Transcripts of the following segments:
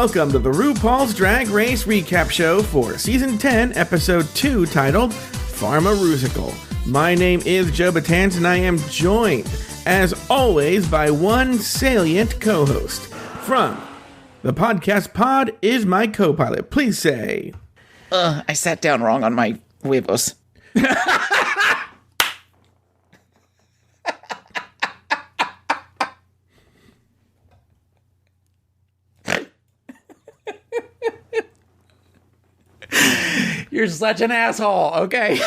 Welcome to the RuPaul's Drag Race Recap Show for Season 10, Episode 2, titled PharmaRusical. My name is Joe Betance, and I am joined, as always, by one salient co-host. From the podcast pod is my co-pilot. Please say... I sat down wrong on my huevos. You're such an asshole, okay?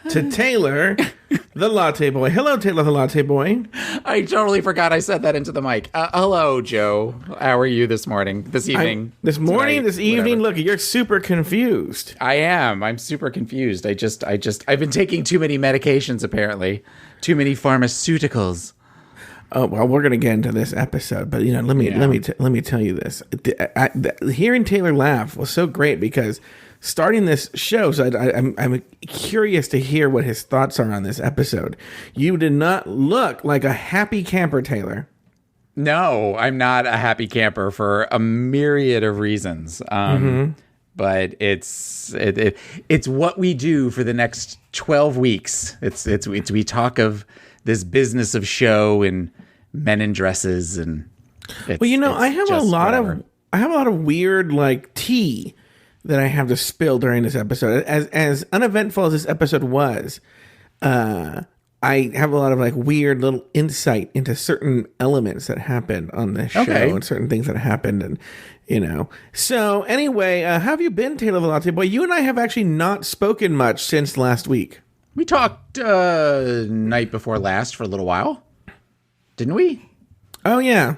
To Taylor, the Latte Boy. Hello, Taylor, the Latte Boy. I totally forgot I said that into the mic. Hello, Joe. How are you this morning? This evening? This morning, tonight, this evening. whatever. Look, you're super confused. I am. I'm super confused. I've been taking too many medications, apparently. Too many pharmaceuticals. Oh well, we're gonna get into this episode, but let me tell you this. Hearing Taylor laugh was so great because starting this show, so I'm curious to hear what his thoughts are on this episode. You did not look like a happy camper, Taylor. No, I'm not a happy camper for a myriad of reasons. But it's what we do for the next 12 weeks. It's we talk of this business of show and men in dresses and. I have a lot of weird tea that I have to spill during this episode. As uneventful as this episode was, I have a lot of weird little insight into certain elements that happened on this show and certain things that happened, and So anyway, how have you been, Taylor the Latte Boy? You and I have actually not spoken much since last week. We talked night before last for a little while, didn't we? Oh yeah.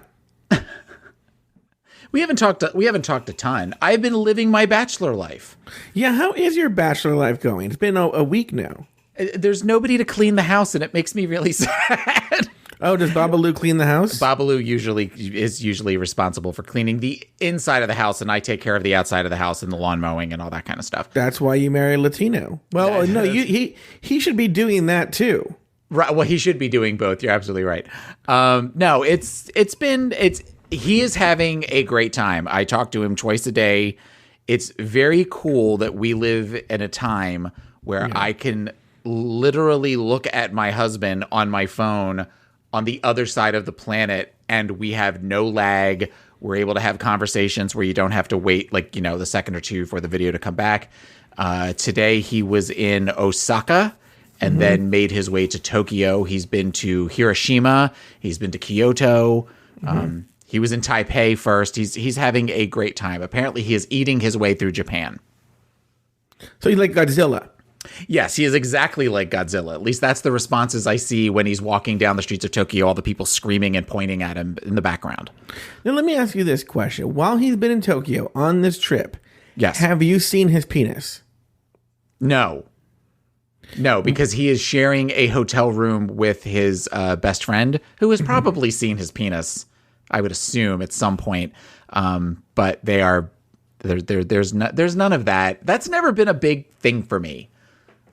We haven't talked a ton. I've been living my bachelor life. Yeah, how is your bachelor life going? It's been a week now. There's nobody to clean the house, and it makes me really sad. Oh, does Babalu clean the house? Babalu is usually responsible for cleaning the inside of the house, and I take care of the outside of the house and the lawn mowing and all that kind of stuff. That's why you marry a Latino. Well, no, he should be doing that too. Right. Well, he should be doing both. You're absolutely right. No, he is having a great time. I talk to him twice a day. It's very cool that we live in a time where I can literally look at my husband on my phone on the other side of the planet, and we have no lag. We're able to have conversations where you don't have to wait the second or two for the video to come back. Today he was in Osaka and then made his way to Tokyo. He's been to Hiroshima. He's been to Kyoto. He was in Taipei first. He's having a great time. Apparently he is eating his way through Japan. So he's like Godzilla. Yes, he is exactly like Godzilla. At least that's the responses I see when he's walking down the streets of Tokyo, all the people screaming and pointing at him in the background. Now, let me ask you this question. While he's been in Tokyo on this trip, have you seen his penis? No, because he is sharing a hotel room with his best friend, who has probably seen his penis, I would assume, at some point. But they are... There's none of that. That's never been a big thing for me.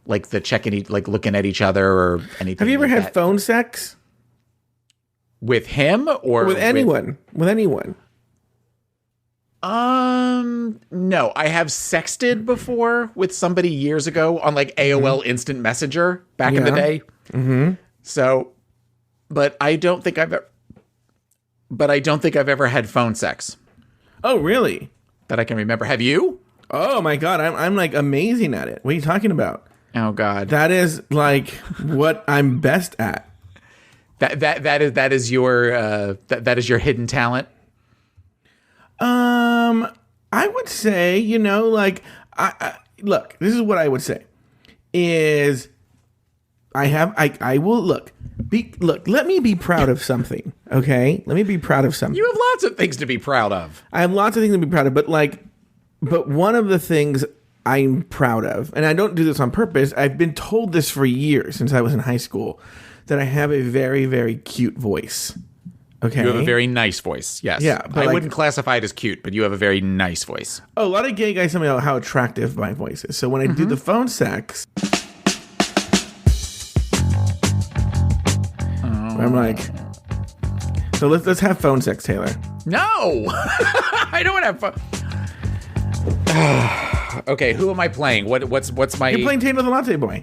Looking at each other or anything. Have you ever had phone sex? With him or with anyone? With anyone. No. I have sexted before with somebody years ago on AOL Instant Messenger back in the day. So, but I don't think I've ever had phone sex. Oh, really? That I can remember. Have you? Oh my God, I'm amazing at it. What are you talking about? Oh God, that is what I'm best at. That is your hidden talent. I would say look. This is what I would say is I will look. Let me be proud of something, okay? Let me be proud of something. You have lots of things to be proud of. I have lots of things to be proud of, but one of the things I'm proud of, and I don't do this on purpose, I've been told this for years since I was in high school, that I have a very, very cute voice. Okay. You have a very nice voice. Yes. Yeah, but I wouldn't classify it as cute, but you have a very nice voice. Oh, a lot of gay guys tell me how attractive my voice is. So when I do the phone sex, I'm like, so let's have phone sex, Taylor. No, I don't want to have fun. Okay, who am I playing? What's my? You're playing Taylor the Latte Boy.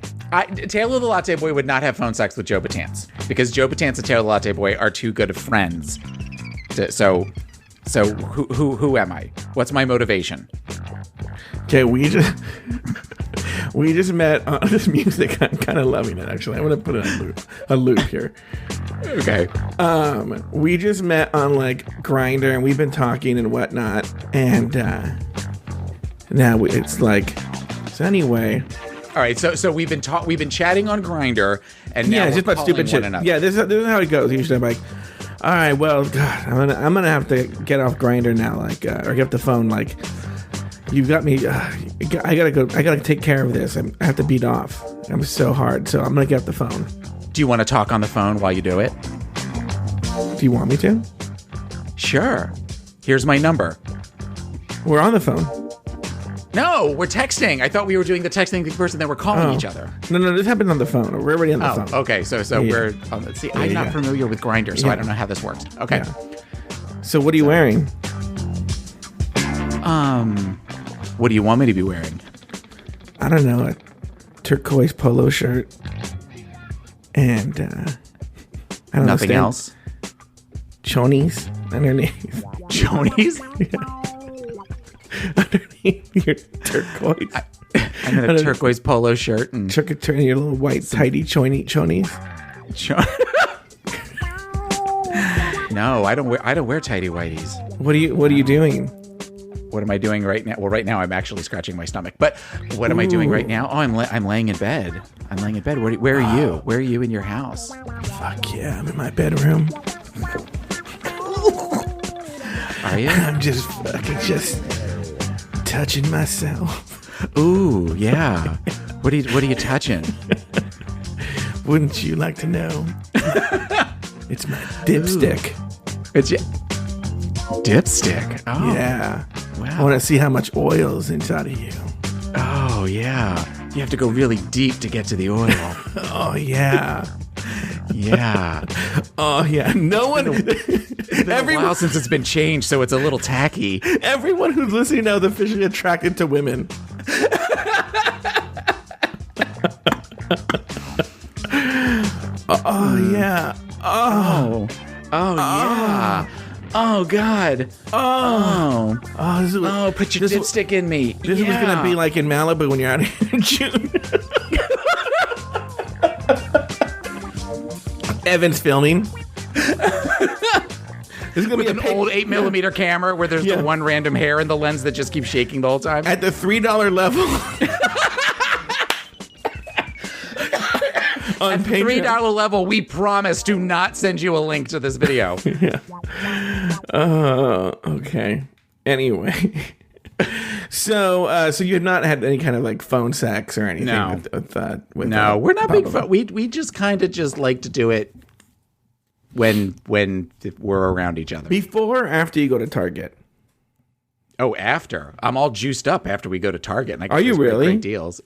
Taylor the Latte Boy would not have phone sex with Joe Betance because Joe Betance and Taylor the Latte Boy are too good of friends. So who am I? What's my motivation? Okay, we just met on this music. I'm kind of loving it, actually. I'm gonna put it on a loop here. Okay. We just met on like Grindr, and we've been talking and whatnot, and now it's like. So anyway. All right, so we've been chatting on Grindr, and now just about stupid shit. Yeah, this is how it goes. Usually, I'm like, all right, well, God, I'm gonna have to get off Grindr now, like, or get off the phone, like. You got me. I gotta go. I gotta take care of this. I have to beat off. I'm so hard. So I'm gonna get off the phone. Do you want to talk on the phone while you do it? Do you want me to? Sure. Here's my number. We're on the phone. No, we're texting. I thought we were doing the texting first and then we're calling each other. No, this happened on the phone. We're already on the phone. Okay. So we're. See, I'm not familiar with Grindr, so I don't know how this works. Okay. Yeah. So what are you wearing? What do you want me to be wearing? I don't know, a turquoise polo shirt and I don't Nothing else? Chonies underneath. Chonies? Yeah. Underneath your turquoise. I'm in a turquoise polo shirt and turn your little white tidy chonies. No, I don't wear tidy whities. What are you doing? What am I doing right now? Well, right now I'm actually scratching my stomach. But what am I doing right now? Oh, I'm laying in bed. I'm laying in bed. Where are you? Where are you in your house? Fuck yeah, I'm in my bedroom. Are you? I'm just touching myself. Ooh, yeah. What are you touching? Wouldn't you like to know? It's my dipstick. It's your dipstick. Oh, yeah. Wow. I want to see how much oil is inside of you. Oh, yeah. You have to go really deep to get to the oil. Oh, yeah. Yeah. Oh, yeah. No one... It's been a while since it's been changed, so it's a little tacky. Everyone who's listening now is officially attracted to women. Oh, yeah. Oh, yeah. Oh, God. Oh, put your dipstick in me. This was going to be like in Malibu when you're out here in June. Evan's filming. This is going to be an old 8mm camera where there's the one random hair in the lens that just keeps shaking the whole time. At the $3 level. At the $3 level, we promise to not send you a link to this video. Yeah. Okay. Anyway. So you have not had any kind of like phone sex or anything? No. With we're not big fun. We just kind of just like to do it when we're around each other. Before or after you go to Target? Oh, after. I'm all juiced up after we go to Target. And I Are you really? Great deals.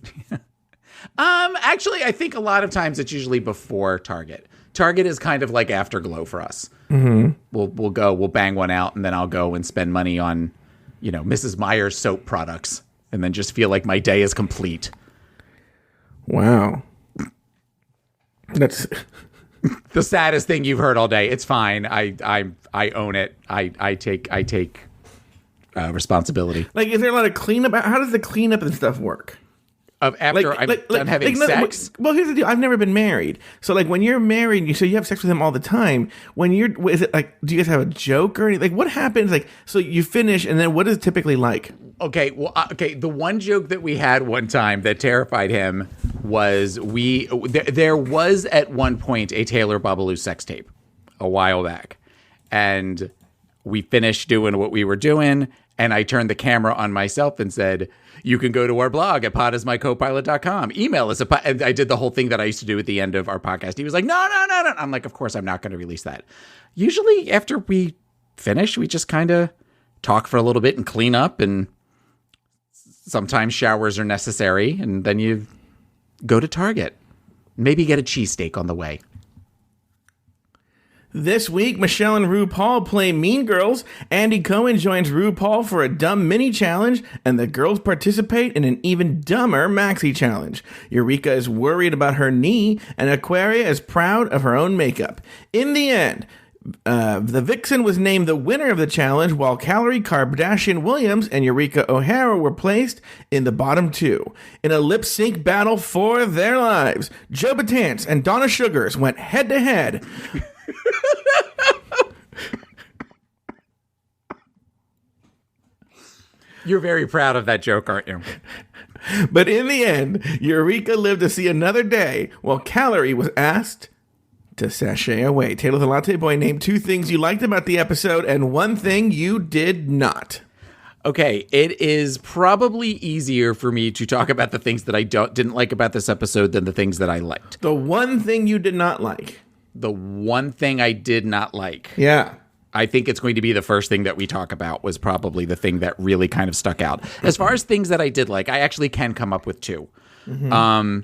Actually, I think a lot of times it's usually before Target. Target is kind of like afterglow for us. Mm-hmm. We'll bang one out, and then I'll go and spend money on, Mrs. Meyer's soap products, and then just feel like my day is complete. Wow. That's the saddest thing you've heard all day. It's fine. I own it. I take responsibility. Like, is there a lot of cleanup? How does the cleanup and stuff work? After I'm done having sex? Well, here's the deal. I've never been married. So, like, when you're married, you have sex with him all the time. Is it like, do you guys have a joke or anything? Like, what happens? Like, so you finish, and then what is it typically like? Okay, well, the one joke that we had one time that terrified him was there was at one point a Taylor Babalu sex tape a while back. And we finished doing what we were doing, And I turned the camera on myself and said, you can go to our blog at podismycopilot.com. Email us. And I did the whole thing that I used to do at the end of our podcast. He was like, no. I'm like, of course, I'm not going to release that. Usually after we finish, we just kind of talk for a little bit and clean up. And sometimes showers are necessary. And then you go to Target. Maybe get a cheesesteak on the way. This week, Michelle and RuPaul play Mean Girls. Andy Cohen joins RuPaul for a dumb mini challenge, and the girls participate in an even dumber maxi challenge. Eureka is worried about her knee, and Aquaria is proud of her own makeup. In the end, the Vixen was named the winner of the challenge, while Calorie Kardashian-Williams and Eureka O'Hara were placed in the bottom two. In a lip-sync battle for their lives, Joe Betance and Donna Sugars went head-to-head. You're very proud of that joke, aren't you? But in the end, Eureka lived to see another day, while Calorie was asked to sashay away. Taylor the Latte Boy, name 2 things you liked about the episode and 1 thing you did not. Okay, it is probably easier for me to talk about the things that I didn't like about this episode than the things that I liked. The 1 thing you did not like. The 1 thing I did not like. Yeah. I think it's going to be the first thing that we talk about was probably the thing that really kind of stuck out. As far as things that I did like, I actually can come up with 2. Mm-hmm.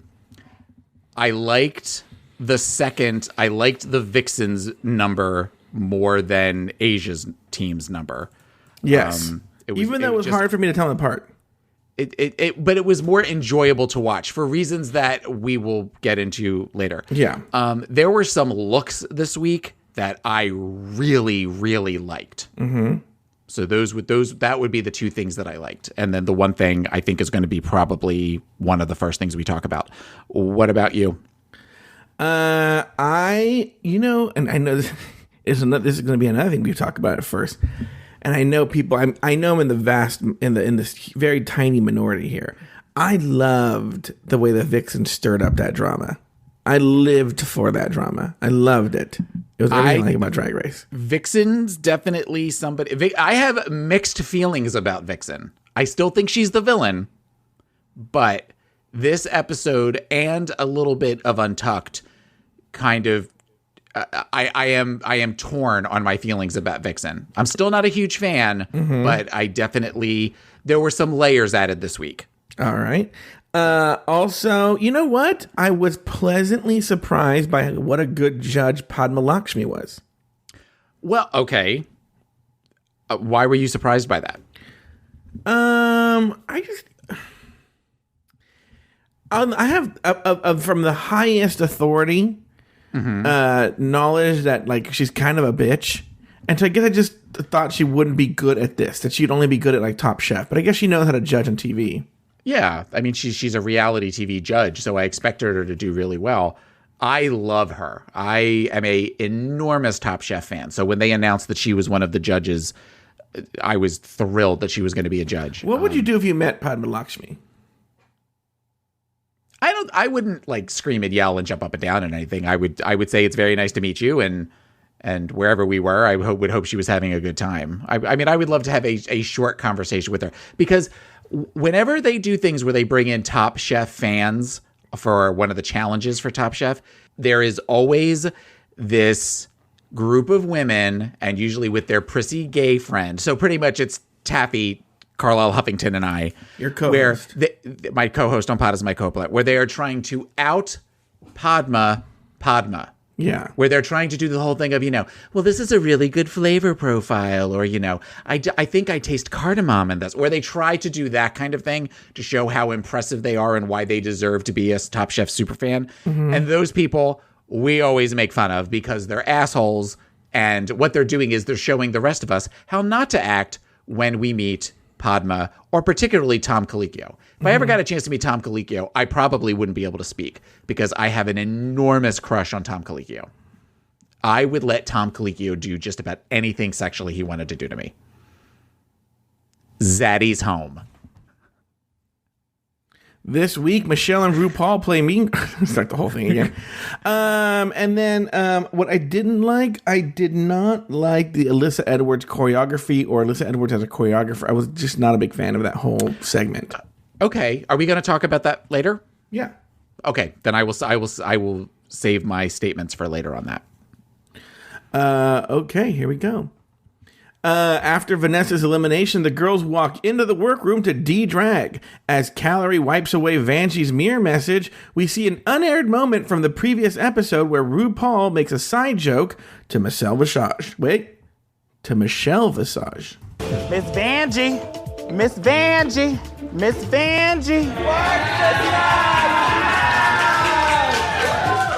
I liked the Vixen's number more than Asia's team's number. Yes. Even though it was hard for me to tell them apart. But it was more enjoyable to watch for reasons that we will get into later. Yeah. There were some looks this week that I really, really liked. Mm-hmm. So that would be the 2 things that I liked. And then the 1 thing I think is going to be probably one of the first things we talk about. What about you? And I know this is going to be another thing we talk about at first. And I know people, I know I'm in this very tiny minority here. I loved the way the Vixen stirred up that drama. I lived for that drama. I loved it. It was everything I like about Drag Race. Vixen's definitely somebody. I have mixed feelings about Vixen. I still think she's the villain, but this episode and a little bit of Untucked kind of, I am torn on my feelings about Vixen. I'm still not a huge fan, but I definitely, there were some layers added this week. All right. Also, you know what? I was pleasantly surprised by what a good judge Padma Lakshmi was. Well, okay. Why were you surprised by that? I have from the highest authority knowledge that like she's kind of a bitch, and so I guess I just thought she wouldn't be good at this. That she'd only be good at like Top Chef, but I guess she knows how to judge on TV. Yeah, I mean she's a reality TV judge, so I expected her to do really well. I love her. I am a enormous Top Chef fan. So when they announced that she was one of the judges, I was thrilled that she was going to be a judge. What would you do if you met Padma Lakshmi? I wouldn't like scream and yell and jump up and down and anything. I would say it's very nice to meet you, and wherever we were, I would hope she was having a good time. I mean, I would love to have a short conversation with her, because whenever they do things where they bring in Top Chef fans for one of the challenges for Top Chef, there is always this group of women, and usually with their prissy gay friend. So pretty much it's Taffy, Carlisle Huffington, and I. Your co-host. My co-host on Pod is my co-pilot, where they are trying to out Padma. Yeah. Where they're trying to do the whole thing of, well, this is a really good flavor profile, or, I think I taste cardamom in this. Or they try to do that kind of thing to show how impressive they are and why they deserve to be a Top Chef superfan. Mm-hmm. And those people we always make fun of because they're assholes. And what they're doing is they're showing the rest of us how not to act when we meet Padma, or particularly Tom Colicchio. If I ever got a chance to meet Tom Colicchio, I probably wouldn't be able to speak because I have an enormous crush on Tom Colicchio. I would let Tom Colicchio do just about anything sexually he wanted to do to me. Zaddy's home. This week, Michelle and RuPaul play mean. Start the whole thing again. And then what I did not like the Alyssa Edwards choreography or Alyssa Edwards as a choreographer. I was just not a big fan of that whole segment. Okay, are we going to talk about that later? Yeah. Okay, then I will save my statements for later on that. Okay, here we go. After Vanessa's elimination, the girls walk into the workroom to de-drag. As Calorie wipes away Vanjie's mirror message, we see an unaired moment from the previous episode where RuPaul makes a side joke to Michelle Visage. Michelle Visage. Miss Vanjie. Miss Vanjie. Miss Vanjie.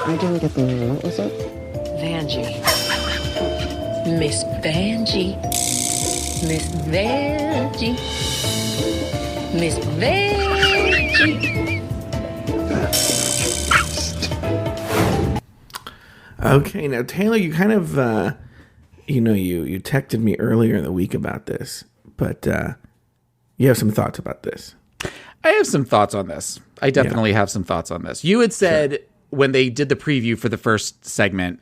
I didn't get the name. What was it? Vanjie. Miss Vanjie. Miss Vanjie. Miss Vanjie. Okay, now Taylor, you kind of, you texted me earlier in the week about this, but you have some thoughts about this. I have some thoughts on this. I definitely have some thoughts on this. You had said when they did the preview for the first segment,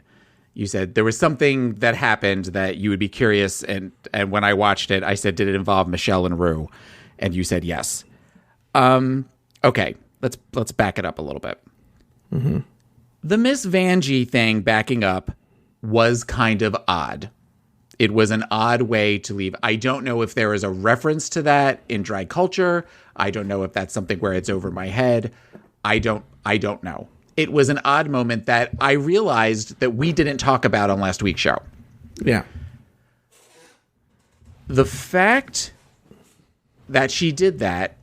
you said there was something that happened that you would be curious, and when I watched it, I said, did it involve Michelle and Ru? And you said yes. Okay, let's back it up a little bit. Mm-hmm. The Miss Vanjie thing backing up was kind of odd. It was an odd way to leave. I don't know if there is a reference to that in drag culture. I don't know if that's something where it's over my head. I don't know. It was an odd moment that I realized that we didn't talk about on last week's show. Yeah. The fact that she did that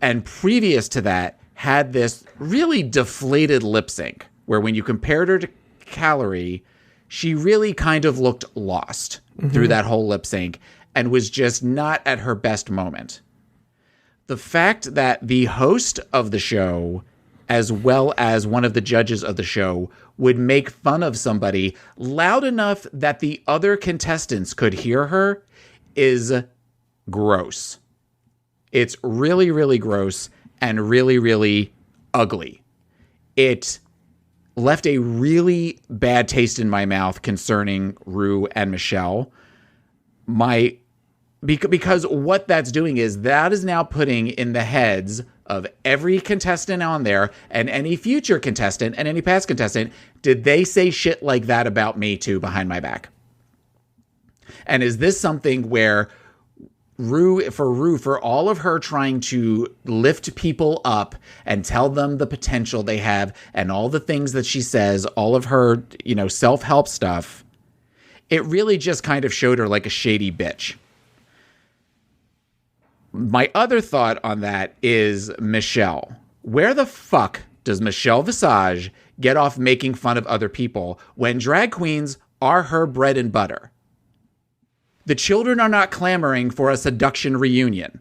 and previous to that had this really deflated lip sync where when you compared her to Calorie, she really kind of looked lost through that whole lip sync and was just not at her best moment. The fact that the host of the show, as well as one of the judges of the show, would make fun of somebody loud enough that the other contestants could hear her is gross. It's really, really gross and really, really ugly. It left a really bad taste in my mouth concerning Ru and Michelle. Because what that's doing is that is now putting in the heads of every contestant on there and any future contestant and any past contestant, did they say shit like that about me too behind my back? And is this something where Ru, for all of her trying to lift people up and tell them the potential they have and all the things that she says, all of her, self-help stuff, it really just kind of showed her like a shady bitch. My other thought on that is Michelle. Where the fuck does Michelle Visage get off making fun of other people when drag queens are her bread and butter? The children are not clamoring for a seduction reunion.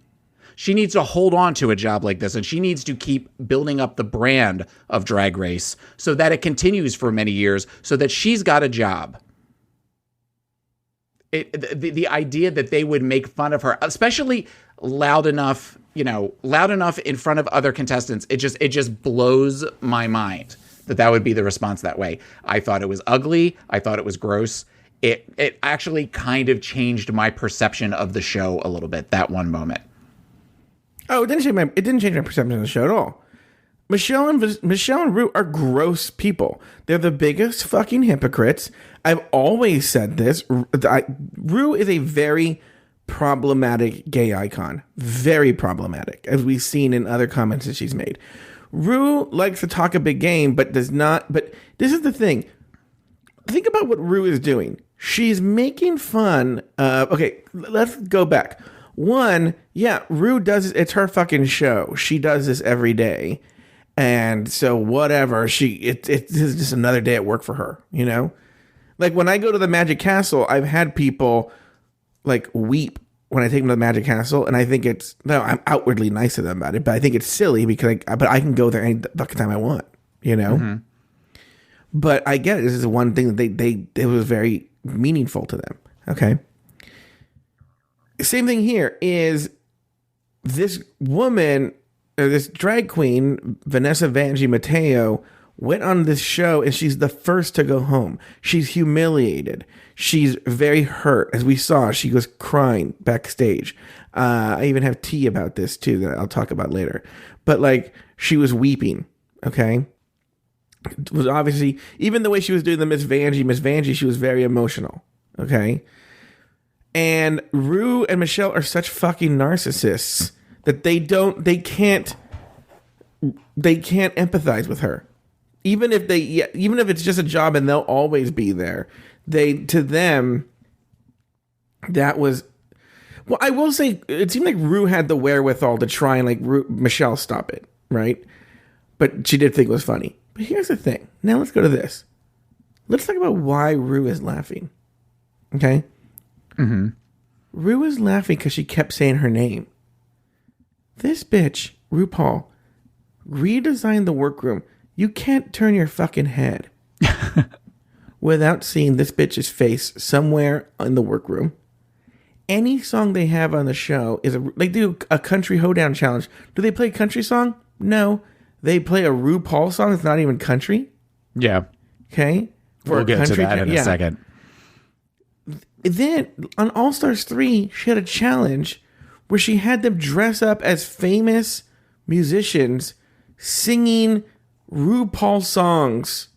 She needs to hold on to a job like this, and she needs to keep building up the brand of Drag Race so that it continues for many years, so that she's got a job. The idea that they would make fun of her, especially loud enough in front of other contestants, it just blows my mind that would be the response that way. I thought it was ugly. I thought it was gross. It actually kind of changed my perception of the show a little bit, that one moment. Oh, it didn't change my perception of the show at all. Michelle and Ru are gross people. They're the biggest fucking hypocrites. I've always said this. Ru is a very problematic gay icon. Very problematic, as we've seen in other comments that she's made. Ru likes to talk a big game, but does not. But this is the thing. Think about what Ru is doing. She's making fun of... Okay, let's go back. One, yeah, Ru does... It's her fucking show. She does this every day. And so whatever, it's just another day at work for her, Like when I go to the Magic Castle, I've had people like weep when I take them to the Magic Castle, and I think I'm outwardly nice to them about it, but I think it's silly because I can go there any fucking time I want, Mm-hmm. But I get it. This is one thing that it was very meaningful to them. Okay. Same thing here is this woman this drag queen, Vanessa Vanjie Mateo, went on this show and she's the first to go home. She's humiliated. She's very hurt. As we saw, she was crying backstage. I even have tea about this too that I'll talk about later. But like, she was weeping, okay? It was obviously, even the way she was doing the Miss Vanjie, she was very emotional, okay? And Ru and Michelle are such fucking narcissists that they can't empathize with her. Even if it's just a job and they'll always be there, to them, that was, well, I will say, it seemed like Ru had the wherewithal to try and like Michelle stop it, right? But she did think it was funny. But here's the thing. Now let's go to this. Let's talk about why Ru is laughing. Okay? Mm-hmm. Ru is laughing because she kept saying her name. This bitch, RuPaul, redesigned the workroom. You can't turn your fucking head without seeing this bitch's face somewhere in the workroom. Any song they have on the show is they do a country hoedown challenge. Do they play a country song? No. They play a RuPaul song that's not even country. Yeah. Okay? We'll get to that in a second. Then on All Stars 3, she had a challenge where she had them dress up as famous musicians singing RuPaul songs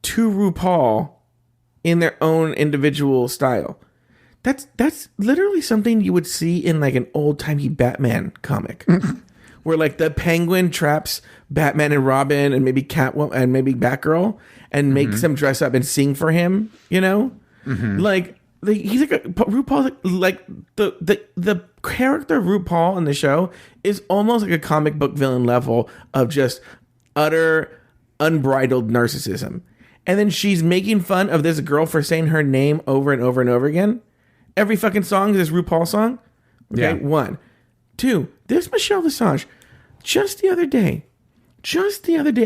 to RuPaul in their own individual style. That's literally something you would see in like an old-timey Batman comic. Where like the Penguin traps Batman and Robin and maybe Catwoman and maybe Batgirl and makes them dress up and sing for him, you know? Like he's like RuPaul, like the character of RuPaul in the show is almost like a comic book villain level of just utter unbridled narcissism. And then she's making fun of this girl for saying her name over and over and over again. Every fucking song is this RuPaul song. Okay, yeah. 1. 2, this Michelle Visage, just the other day,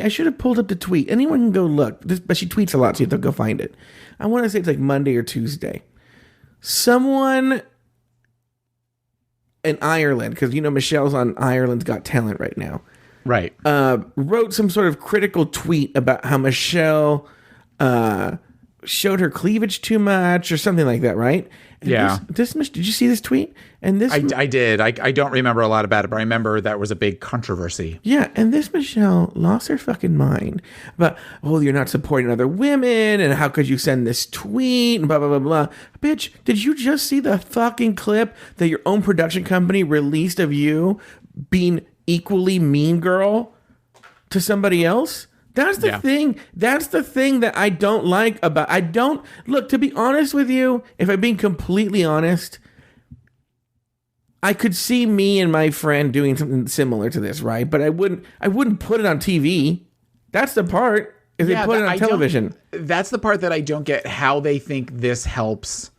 I should have pulled up the tweet. Anyone can go look, but she tweets a lot, so you have to go find it. I want to say it's like Monday or Tuesday. Someone in Ireland, because you know Michelle's on Ireland's Got Talent right now, right? Wrote some sort of critical tweet about how Michelle showed her cleavage too much or something like that, right? And yeah. Did you see this tweet? And this, I did. I don't remember a lot about it, but I remember that was a big controversy. Yeah, and this Michelle lost her fucking mind. But, oh, you're not supporting other women, and how could you send this tweet, and blah, blah, blah, blah. Bitch, did you just see the fucking clip that your own production company released of you being equally mean girl to somebody else? That's the thing. That's the thing that I don't like about... Look, to be honest with you, if I'm being completely honest, I could see me and my friend doing something similar to this, right? But I wouldn't put it on TV. That's the part. If they put it on television. That's the part that I don't get, how they think this helps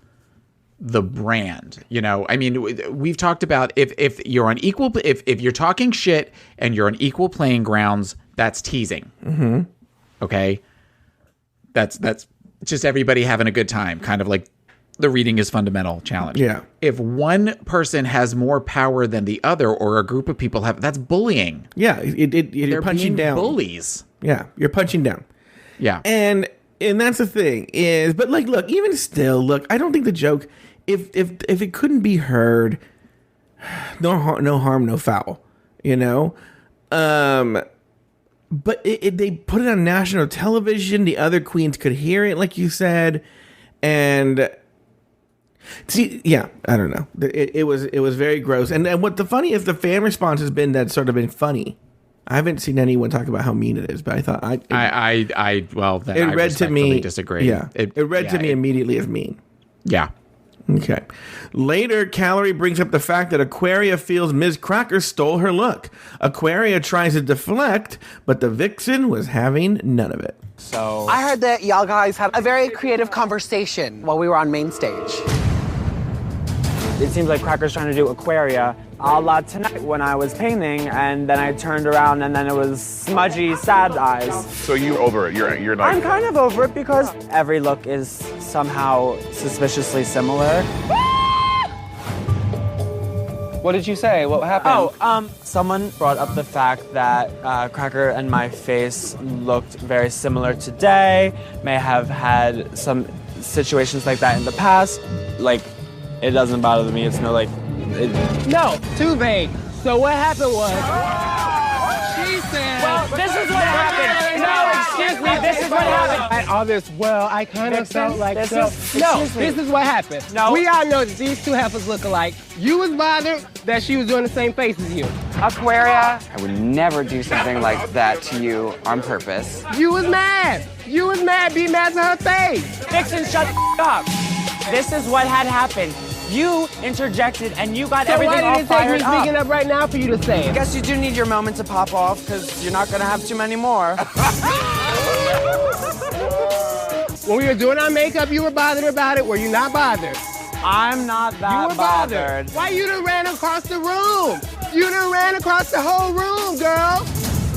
the brand. You know, I mean, we've talked about if you're on equal... If you're talking shit and you're on equal playing grounds... That's teasing. Mm-hmm. Okay. That's just everybody having a good time. Kind of like the reading is fundamental challenge. Yeah. If one person has more power than the other, or a group of people have, that's bullying. Yeah. You're punching down. Bullies. Yeah. You're punching down. Yeah. And that's the thing is, but like, look, even still, look, I don't think the joke, if it couldn't be heard, no harm, no foul, you know? But they put it on national television. The other queens could hear it, like you said, and see, yeah, I don't know. It was very gross. And what the funny is, the fan response has been that sort of been funny. I haven't seen anyone talk about how mean it is, but I thought I read to me disagree. Yeah, it read to me immediately as mean. Yeah. Okay. Later, Calorie brings up the fact that Aquaria feels Ms. Cracker stole her look. Aquaria tries to deflect, but the vixen was having none of it. So I heard that y'all guys had a very creative conversation while we were on main stage. It seems like Cracker's trying to do Aquaria a la tonight when I was painting, and then I turned around and then it was smudgy, sad eyes. So you're over it? You're like... I'm kind of over it because every look is somehow suspiciously similar. What did you say? What happened? Someone brought up the fact that Cracker and my face looked very similar today. May have had some situations like that in the past. Like, it doesn't bother me. It's no like. No, too vague. So what happened was. She said. Well, this is what happened. No, excuse me. This is what happened. All this. Well, I kind of felt like this so. This is what happened. No. We all know that these two heifers look alike. You was bothered that she was doing the same face as you. Aquaria, I would never do something like that to you on purpose. You was mad. You was mad. Be mad to her face. Vixen, shut the up. This is what had happened. You interjected and you got everything all fired So why did it take me speaking up. up right now for you to say I it? guess you do need your moment to pop off because you're not going to have too many more. When we were doing our makeup, you were bothered about it. Were you not bothered? I'm not that You were bothered. Why you done ran across the room? You done ran across the whole room, girl.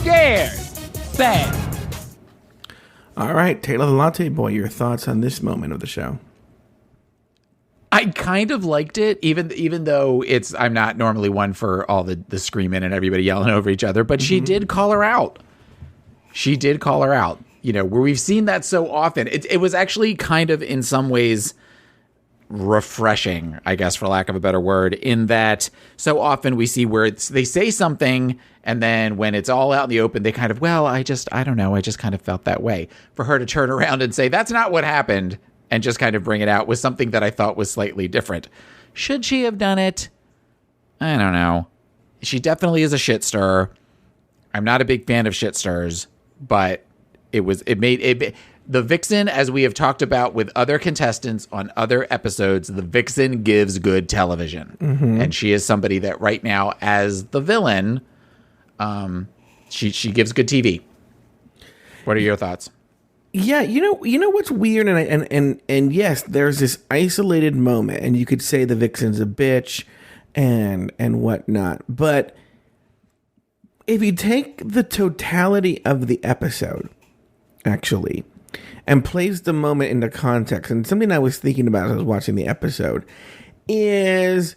Scared. Sad. All right, Taylor the Latte Boy, your thoughts on this moment of the show? I kind of liked it, even though I'm not normally one for all the screaming and everybody yelling over each other, but she did call her out. She did call her out. You know, where we've seen that so often. It was actually kind of, in some ways, refreshing, I guess, for lack of a better word, in that so often we see where they say something, and then when it's all out in the open, they kind of, I don't know, I just kind of felt that way. For her to turn around and say, that's not what happened, and just kind of bring it out was something that I thought was slightly different. Should she have done it? I don't know. She definitely is a shit stirrer. I'm not a big fan of shit stirrers, but the Vixen, as we have talked about with other contestants on other episodes, the Vixen gives good television. And she is somebody that right now, as the villain, she gives good TV. What are your thoughts? Yeah, you know what's weird, and yes, there's this isolated moment, and you could say the Vixen's a bitch and whatnot, but if you take the totality of the episode, actually, and place the moment into context, and something I was thinking about as I was watching the episode is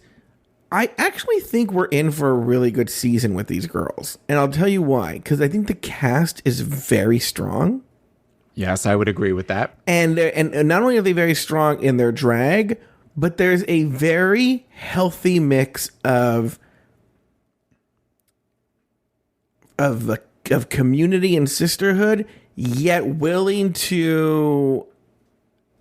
I actually think we're in for a really good season with these girls, and I'll tell you why, because I think the cast is very strong. Yes, I would agree with that. And not only are they very strong in their drag, but there's a very healthy mix of community and sisterhood, yet willing to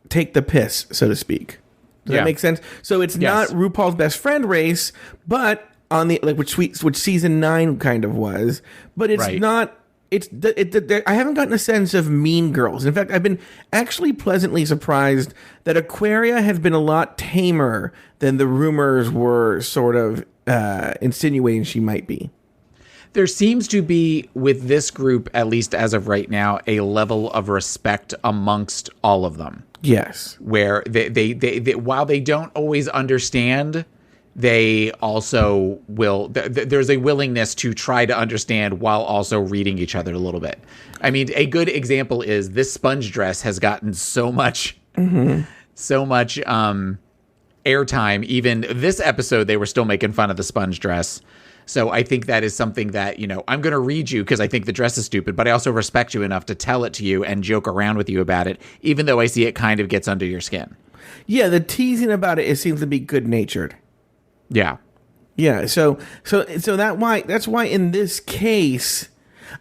take the piss, so to speak. Does that make sense? So it's not RuPaul's Best Friend race, but on the which season 9 kind of was, but it's not. I haven't gotten a sense of Mean Girls. In fact, I've been actually pleasantly surprised that Aquaria has been a lot tamer than the rumors were sort of insinuating she might be. There seems to be, with this group, at least as of right now, a level of respect amongst all of them. Yes. Where they while they don't always understand, they also will. There's a willingness to try to understand while also reading each other a little bit. I mean, a good example is this sponge dress has gotten so much airtime. Even this episode, they were still making fun of the sponge dress. So I think that is something that, I'm going to read you because I think the dress is stupid, but I also respect you enough to tell it to you and joke around with you about it, even though I see it kind of gets under your skin. Yeah, the teasing about it seems to be good-natured. Yeah. Yeah, so that's why in this case,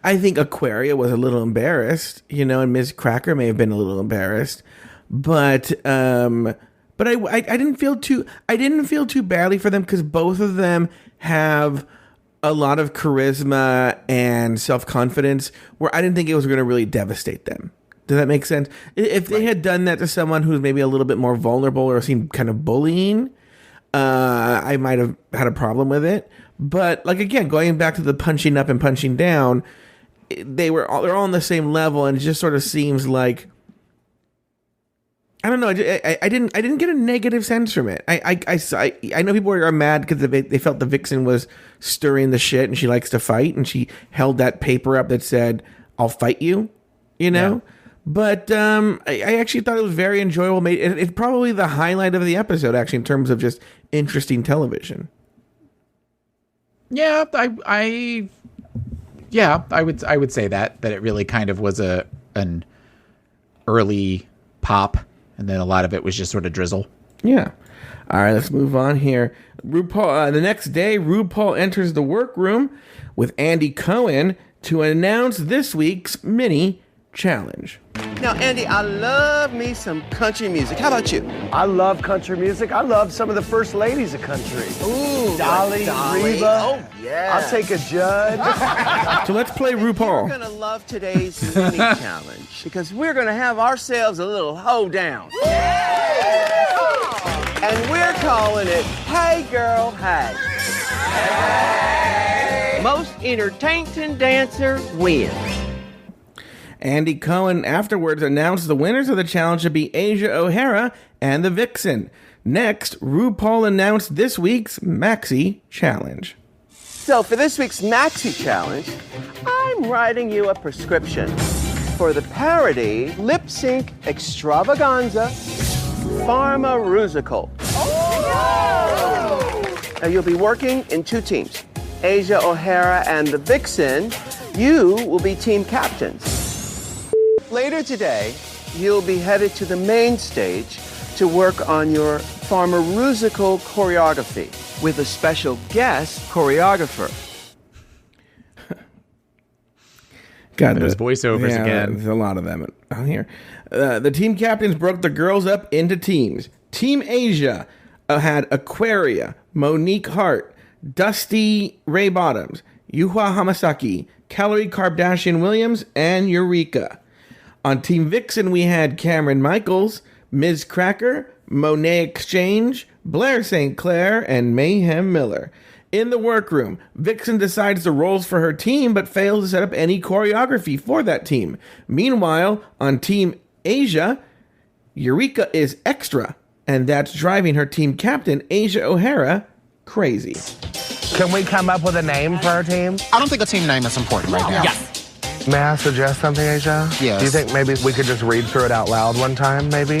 I think Aquaria was a little embarrassed, and Ms. Cracker may have been a little embarrassed, but I didn't feel too badly for them because both of them have a lot of charisma and self-confidence where I didn't think it was going to really devastate them. Does that make sense? If they had done that to someone who's maybe a little bit more vulnerable or seemed kind of bullying, I might have had a problem with it. But again, going back to the punching up and punching down, they're all on the same level, and it just sort of seems like, I don't know. I didn't get a negative sense from it. I know people are mad because they felt the Vixen was stirring the shit and she likes to fight, and she held that paper up that said, "I'll fight you," Yeah. But I actually thought it was very enjoyable. It's probably the highlight of the episode, actually, in terms of just interesting television. Yeah, I would say that it really kind of was an early pop, and then a lot of it was just sort of drizzle. Yeah. All right, let's move on here. RuPaul. The next day, RuPaul enters the workroom with Andy Cohen to announce this week's mini challenge. Now, Andy, I love me some country music. How about you? I love country music. I love some of the first ladies of country. Ooh, Dolly, Reba. Oh, yeah. I'll take a Judge. So let's play RuPaul. You're going to love today's mini challenge because we're going to have ourselves a little hoedown. And we're calling it Hey Girl, Hey. Most entertaining dancer wins. Andy Cohen afterwards announced the winners of the challenge to be Asia O'Hara and the Vixen. Next, RuPaul announced this week's Maxi Challenge. So for this week's Maxi Challenge, I'm writing you a prescription for the parody lip sync extravaganza PharmaRusical. Now you'll be working in two teams, Asia O'Hara and the Vixen. You will be team captains. Later today, you'll be headed to the main stage to work on your PharmaRusical choreography with a special guest choreographer. Got those voiceovers again. There's a lot of them on here. The team captains broke the girls up into teams. Team Asia had Aquaria, Monique Hart, Dusty Ray Bottoms, Yuhua Hamasaki, Calorie Kardashian Williams, and Eureka. On Team Vixen, we had Cameron Michaels, Ms. Cracker, Monet Exchange, Blair St. Clair, and Mayhem Miller. In the workroom, Vixen decides the roles for her team, but fails to set up any choreography for that team. Meanwhile, on Team Asia, Eureka is extra, and that's driving her team captain, Asia O'Hara, crazy. Can we come up with a name for our team? I don't think a team name is important right now. Yes. May I suggest something, Asia? Yes. Do you think maybe we could just read through it out loud one time, maybe?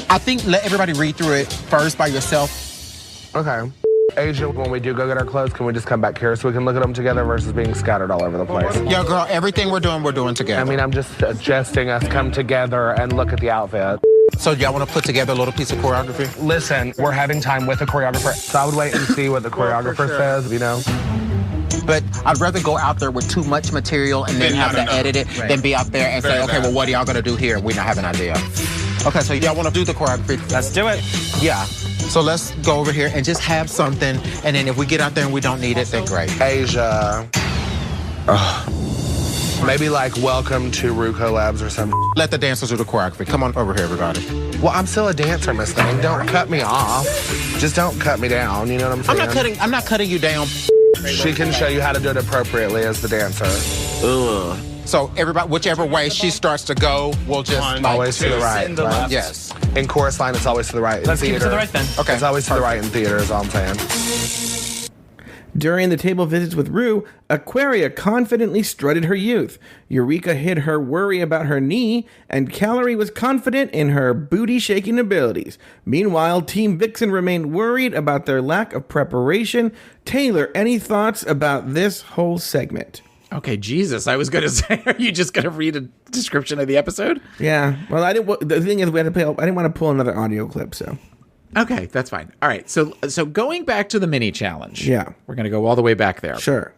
I think let everybody read through it first by yourself. Okay. Asia, when we do go get our clothes, can we just come back here so we can look at them together versus being scattered all over the place? Yo, girl, everything we're doing together. I mean, I'm just suggesting us come together and look at the outfit. So y'all want to put together a little piece of choreography? Listen, we're having time with the choreographer, so I would wait and see what the choreographer says, you know? But I'd rather go out there with too much material and then have to edit it than be out there and say, okay, well, what are y'all going to do here? We not have an idea. Okay, so y'all want to do the choreography? Let's do it. Yeah. So let's go over here and just have something. And then if we get out there and we don't need it, then great. Asia. Maybe like welcome to RuCo Labs or something. Let the dancers do the choreography. Come on over here, everybody. Well, I'm still a dancer, Miss Thing. Don't cut me off. Just don't cut me down, you know what I'm saying? I'm not cutting you down. She can show you how to do it appropriately as the dancer. Ugh. So everybody, whichever way she starts to go, we'll just always to the right. Right? Yes. In chorus line, it's always to the right. Let's keep it to the right then. Okay. It's always to the right in theater is all I'm saying. During the table visits with Ru, Aquaria confidently strutted her youth. Eureka hid her worry about her knee, and Calorie was confident in her booty-shaking abilities. Meanwhile, Team Vixen remained worried about their lack of preparation. Taylor, any thoughts about this whole segment? Okay, Jesus, I was going to say, are you just going to read a description of the episode? Yeah, well, the thing is, we had to play. I didn't want to pull another audio clip, so... Okay, that's fine. All right, so going back to the mini challenge. Yeah. We're going to go all the way back there. Sure.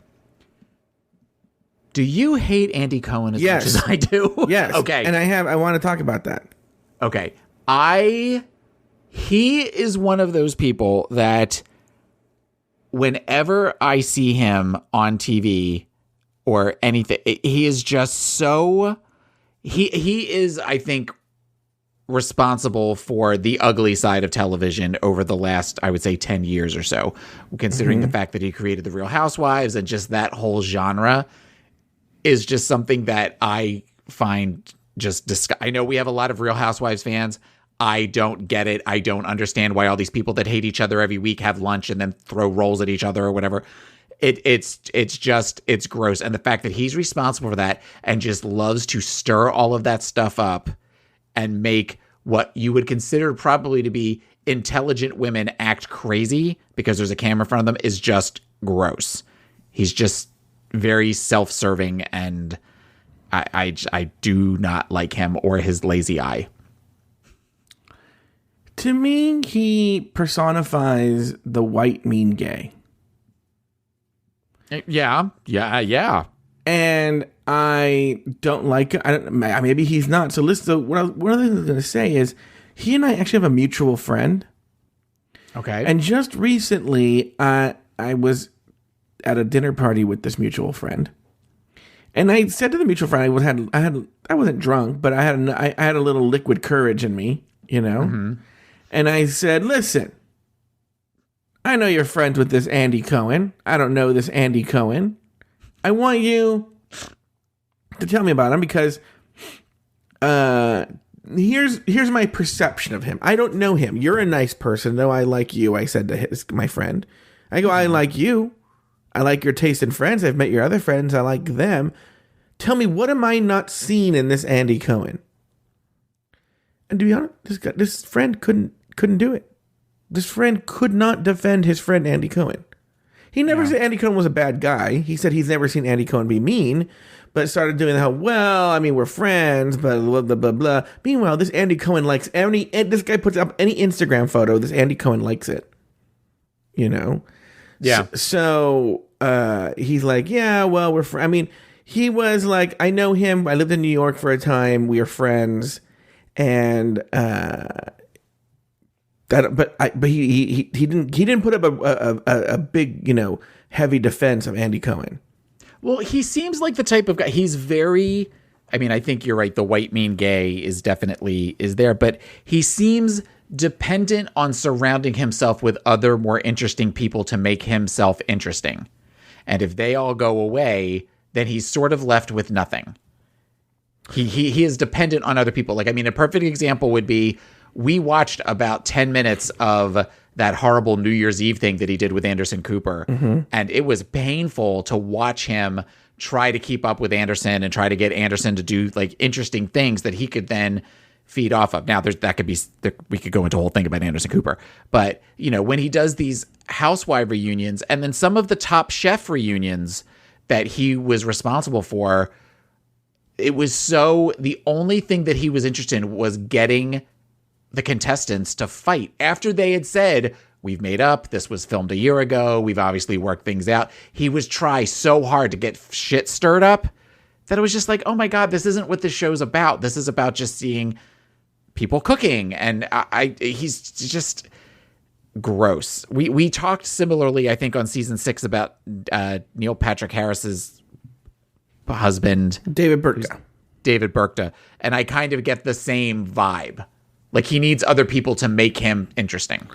Do you hate Andy Cohen as much as I do? Yes. Okay. And I want to talk about that. Okay. He is one of those people that whenever I see him on TV or anything, he is just so... He is, I think, responsible for the ugly side of television over the last, I would say, 10 years or so, considering the fact that he created The Real Housewives and just that whole genre is just something that I find just I know we have a lot of Real Housewives fans. I don't get it. I don't understand why all these people that hate each other every week have lunch and then throw rolls at each other or whatever. It's gross. And the fact that he's responsible for that and just loves to stir all of that stuff up and make what you would consider probably to be intelligent women act crazy because there's a camera in front of them is just gross. He's just very self-serving, and I do not like him or his lazy eye. To me, he personifies the white mean gay. Yeah. And I don't like it. Maybe he's not. So listen. So one of the things I was going to say is, he and I actually have a mutual friend. Okay. And just recently, I was at a dinner party with this mutual friend, and I said to the mutual friend, I wasn't drunk, but I had a little liquid courage in me, you know. Mm-hmm. And I said, listen, I know you're friends with this Andy Cohen. I don't know this Andy Cohen. I want you to tell me about him, because here's my perception of him. I don't know him. You're a nice person, though. I like you. I said to my friend, I go, I like you. I like your taste in friends. I've met your other friends. I like them. Tell me, what am I not seeing in this Andy Cohen? And to be honest, this friend couldn't do it. This friend could not defend his friend Andy Cohen. He never said Andy Cohen was a bad guy. He said he's never seen Andy Cohen be mean, but started doing the whole, well, I mean, we're friends, but blah, blah, blah, blah. Meanwhile, this Andy Cohen likes this guy puts up any Instagram photo, this Andy Cohen likes it. You know? Yeah. So he's like, yeah, well, we're friends. I mean, he was like, I know him. I lived in New York for a time. We are friends. And he didn't put up a big, you know, heavy defense of Andy Cohen. Well, he seems like the type of guy. He's very, I mean, I think you're right. The white mean gay is definitely there, but he seems dependent on surrounding himself with other more interesting people to make himself interesting. And if they all go away, then he's sort of left with nothing. He is dependent on other people. Like, I mean, a perfect example would be, we watched about 10 minutes of that horrible New Year's Eve thing that he did with Anderson Cooper. Mm-hmm. And it was painful to watch him try to keep up with Anderson and try to get Anderson to do like interesting things that he could then feed off of. Now, we could go into a whole thing about Anderson Cooper, but you know, when he does these housewife reunions and then some of the Top Chef reunions that he was responsible for, it was the only thing that he was interested in was getting the contestants to fight after they had said, we've made up, this was filmed a year ago, we've obviously worked things out. He was try so hard to get shit stirred up that it was just like, oh my God, this isn't what this show's about. This is about just seeing people cooking. And he's just gross. We talked similarly, I think, on season 6 about Neil Patrick Harris's husband, David Burkta. And I kind of get the same vibe. Like, he needs other people to make him interesting.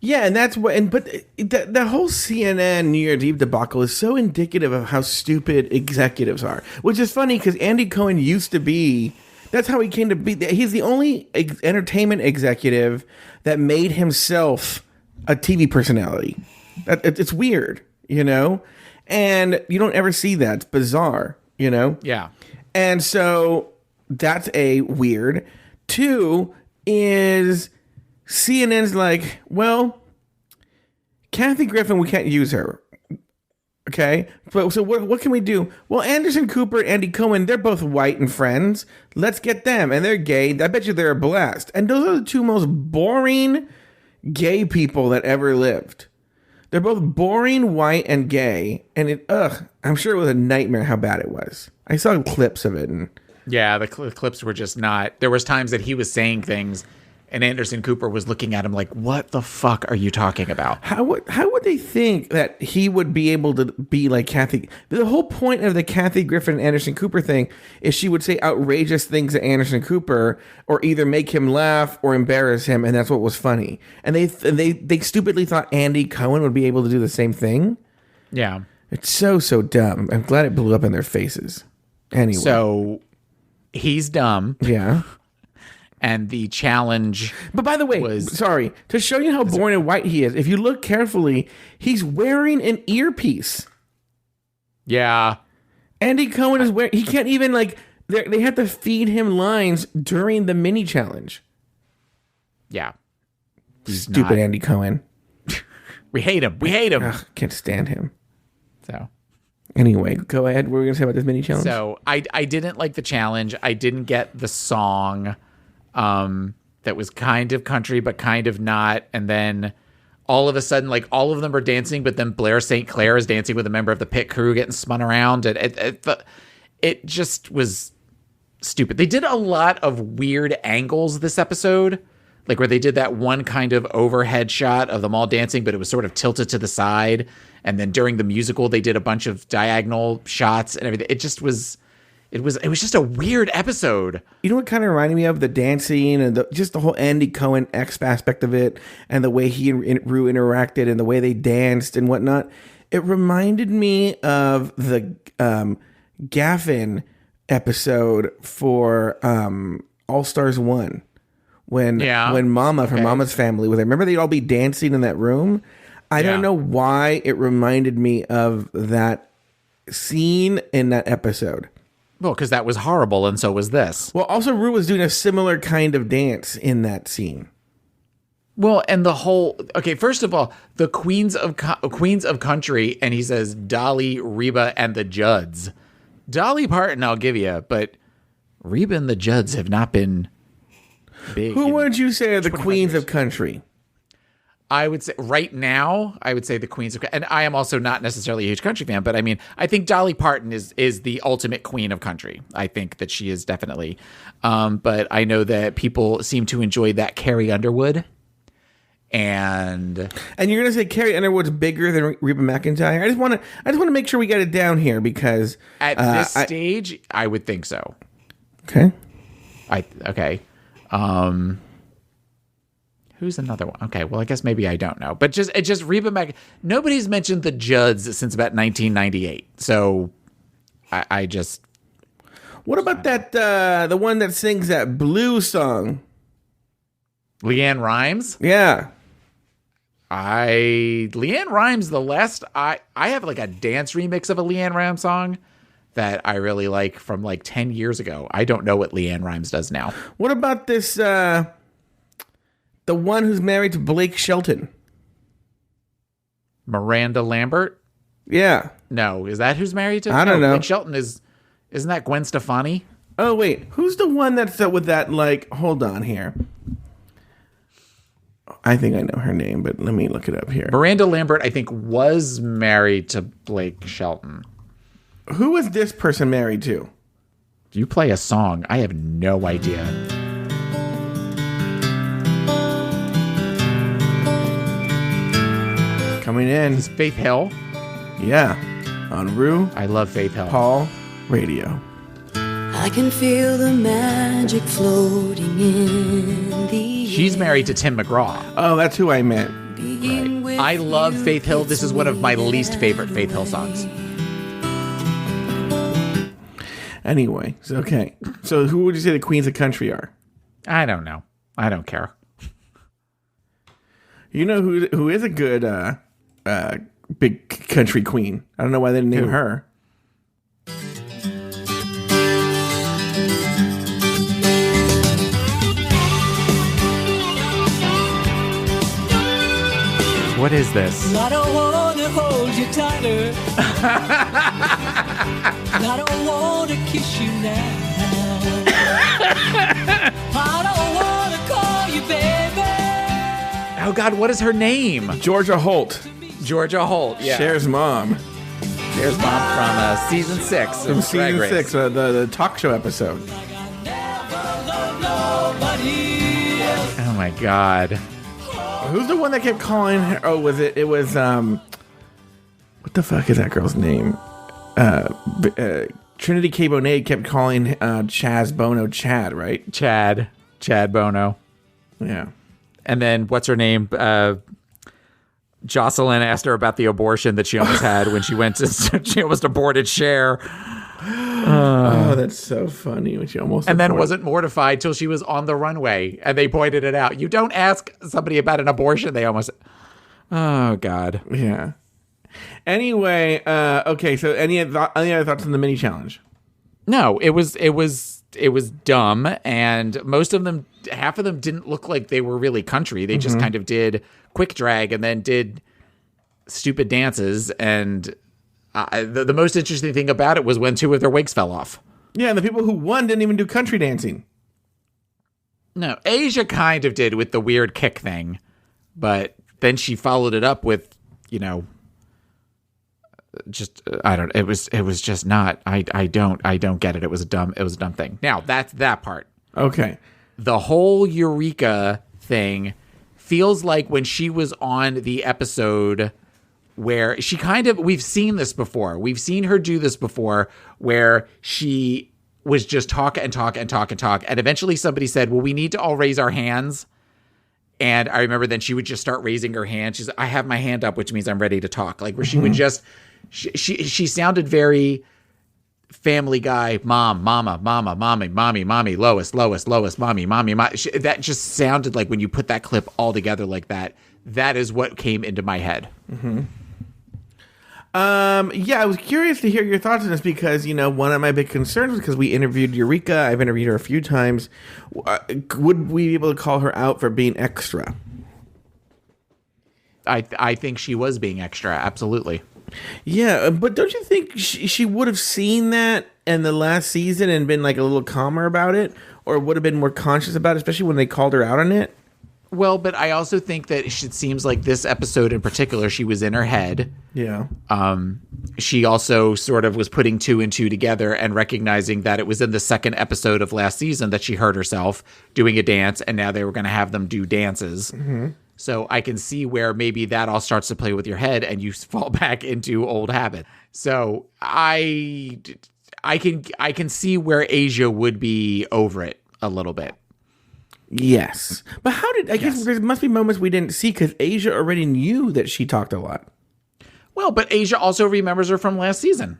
Yeah, and that's what. But the whole CNN New Year's Eve debacle is so indicative of how stupid executives are. Which is funny because Andy Cohen used to be. That's how he came to be. He's the only entertainment executive that made himself a TV personality. It's weird, you know, and you don't ever see that. It's bizarre, you know. Yeah, and so that's a weird. 2 is CNN's like, well, Kathy Griffin, we can't use her. Okay, so what can we do? Well, Anderson Cooper and Andy Cohen, they're both white and friends. Let's get them, and they're gay. I bet you they're a blast. And those are the 2 most boring gay people that ever lived. They're both boring, white, and gay. And I'm sure it was a nightmare how bad it was. I saw clips of it, and yeah, the clips were just not. There was times that he was saying things, and Anderson Cooper was looking at him like, "What the fuck are you talking about?" How would they think that he would be able to be like Kathy? The whole point of the Kathy Griffin and Anderson Cooper thing is she would say outrageous things to Anderson Cooper, or either make him laugh or embarrass him, and that's what was funny. And they stupidly thought Andy Cohen would be able to do the same thing. Yeah, it's so dumb. I'm glad it blew up in their faces. Anyway, so he's dumb. Yeah. And the challenge. But by the way, sorry, to show you how boring and white he is, if you look carefully, he's wearing an earpiece. Yeah. Andy Cohen is wearing, he can't even they have to feed him lines during the mini challenge. Yeah. Stupid Andy Cohen. We hate him. Ugh, can't stand him. So. Anyway, go ahead. What were we going to say about this mini challenge? So I didn't like the challenge. I didn't get the song that was kind of country but kind of not. And then all of a sudden, like, all of them are dancing, but then Blair St. Clair is dancing with a member of the pit crew getting spun around. And it just was stupid. They did a lot of weird angles this episode, like where they did that one kind of overhead shot of them all dancing, but it was sort of tilted to the side. And then during the musical, they did a bunch of diagonal shots and everything. It was just a weird episode. You know what kind of reminded me of? The dancing and just the whole Andy Cohen X aspect of it, and the way he and Rue interacted and the way they danced and whatnot. It reminded me of the Gaffin episode for All Stars 1. When Mama from Mama's Family was there. Remember they'd all be dancing in that room? I don't know why it reminded me of that scene in that episode. Well, because that was horrible, and so was this. Well, also Rue was doing a similar kind of dance in that scene. Well, and the whole... Okay, first of all, the Queens of Country, and he says Dolly, Reba, and the Judds. Dolly Parton, I'll give you, but Reba and the Judds have not been big. Who would you say are the Queens of Country? I would say right now, I would say the Queens of, and I am also not necessarily a huge country fan, but I mean, I think Dolly Parton is the ultimate queen of country. I think that she is definitely. But I know that people seem to enjoy that Carrie Underwood. And you're gonna say Carrie Underwood's bigger than Reba McEntire? I just want to make sure we get it down here because at this stage, I would think so. Okay. Okay. Who's another one? Okay, well, I guess maybe I don't know. But just Reba nobody's mentioned the Judds since about 1998. So I just... What about that, the one that sings that blues song? Leanne Rimes? Yeah. Leanne Rimes, I have like a dance remix of a Leanne Rimes song that I really like from like 10 years ago. I don't know what Leanne Rimes does now. What about this... the one who's married to Blake Shelton. Miranda Lambert? Yeah. No, is that who's married to? I don't know. Blake Shelton isn't that Gwen Stefani? Oh, wait. Who's the one that's with that, like, hold on here. I think I know her name, but let me look it up here. Miranda Lambert, I think, was married to Blake Shelton. Who is this person married to? You play a song. I have no idea. Coming in. Is Faith Hill? Yeah. On Rue. I love Faith Hill. Paul Radio. I can feel the magic floating in the She's married to Tim McGraw. Oh, that's who I meant. Right. I love Faith Hill. This is one of my least favorite Faith Hill songs. Anyway, okay. So who would you say the Queens of Country are? I don't know. I don't care. You know who is a good big country queen? I don't know why they didn't name her. What is this? I don't want to hold you tighter. I don't want to kiss you now. I don't want to call you baby. Oh God, what is her name? Georgia Holt. Georgia Holt, yeah. Cher's mom. Cher's mom from season 6. From season 6, the talk show episode. Oh my God. Who's the one that kept calling her? Oh, was it? It was, what the fuck is that girl's name? Trinity K. Bonet kept calling Chaz Bono Chad, right? Chad Bono. Yeah. And then what's her name? Jocelyn asked her about the abortion that she almost had when she went to, she almost aborted Cher. Oh, that's so funny when she almost. And then wasn't mortified till she was on the runway and they pointed it out. You don't ask somebody about an abortion. They almost. Oh God. Yeah. Anyway, okay. So any other thoughts on the mini challenge? No, it was dumb, and most of them, half of them didn't look like they were really country. They just kind of did quick drag and then did stupid dances, and The most interesting thing about it was when 2 of their wigs fell off. Yeah, and the people who won didn't even do country dancing. No, Asia kind of did with the weird kick thing, but then she followed it up with, just I don't. It was just not. I don't get it. It was a dumb thing. Now that's that part. Okay. The whole Eureka thing feels like when she was on the episode where she we've seen this before. We've seen her do this before where she was just talk. And eventually somebody said, well, we need to all raise our hands. And I remember then she would just start raising her hand. She's, I have my hand up, which means I'm ready to talk. Like where she would just, she sounded very Family Guy, mom, mama, mommy, Lois, mommy. That just sounded like when you put that clip all together like that, that is what came into my head. Mm-hmm. I was curious to hear your thoughts on this because, one of my big concerns was because we interviewed Eureka. I've interviewed her a few times. Would we be able to call her out for being extra? I think she was being extra. Absolutely. Yeah, but don't you think she would have seen that in the last season and been like a little calmer about it, or would have been more conscious about it, especially when they called her out on it? Well, but I also think that it seems like this episode in particular, she was in her head. Yeah. She also sort of was putting 2 and 2 together and recognizing that it was in the second episode of last season that she hurt herself doing a dance, and now they were going to have them do dances. Mm-hmm. So I can see where maybe that all starts to play with your head and you fall back into old habit. So I can see where Asia would be over it a little bit. Yes. But I guess there must be moments we didn't see because Asia already knew that she talked a lot. Well, but Asia also remembers her from last season.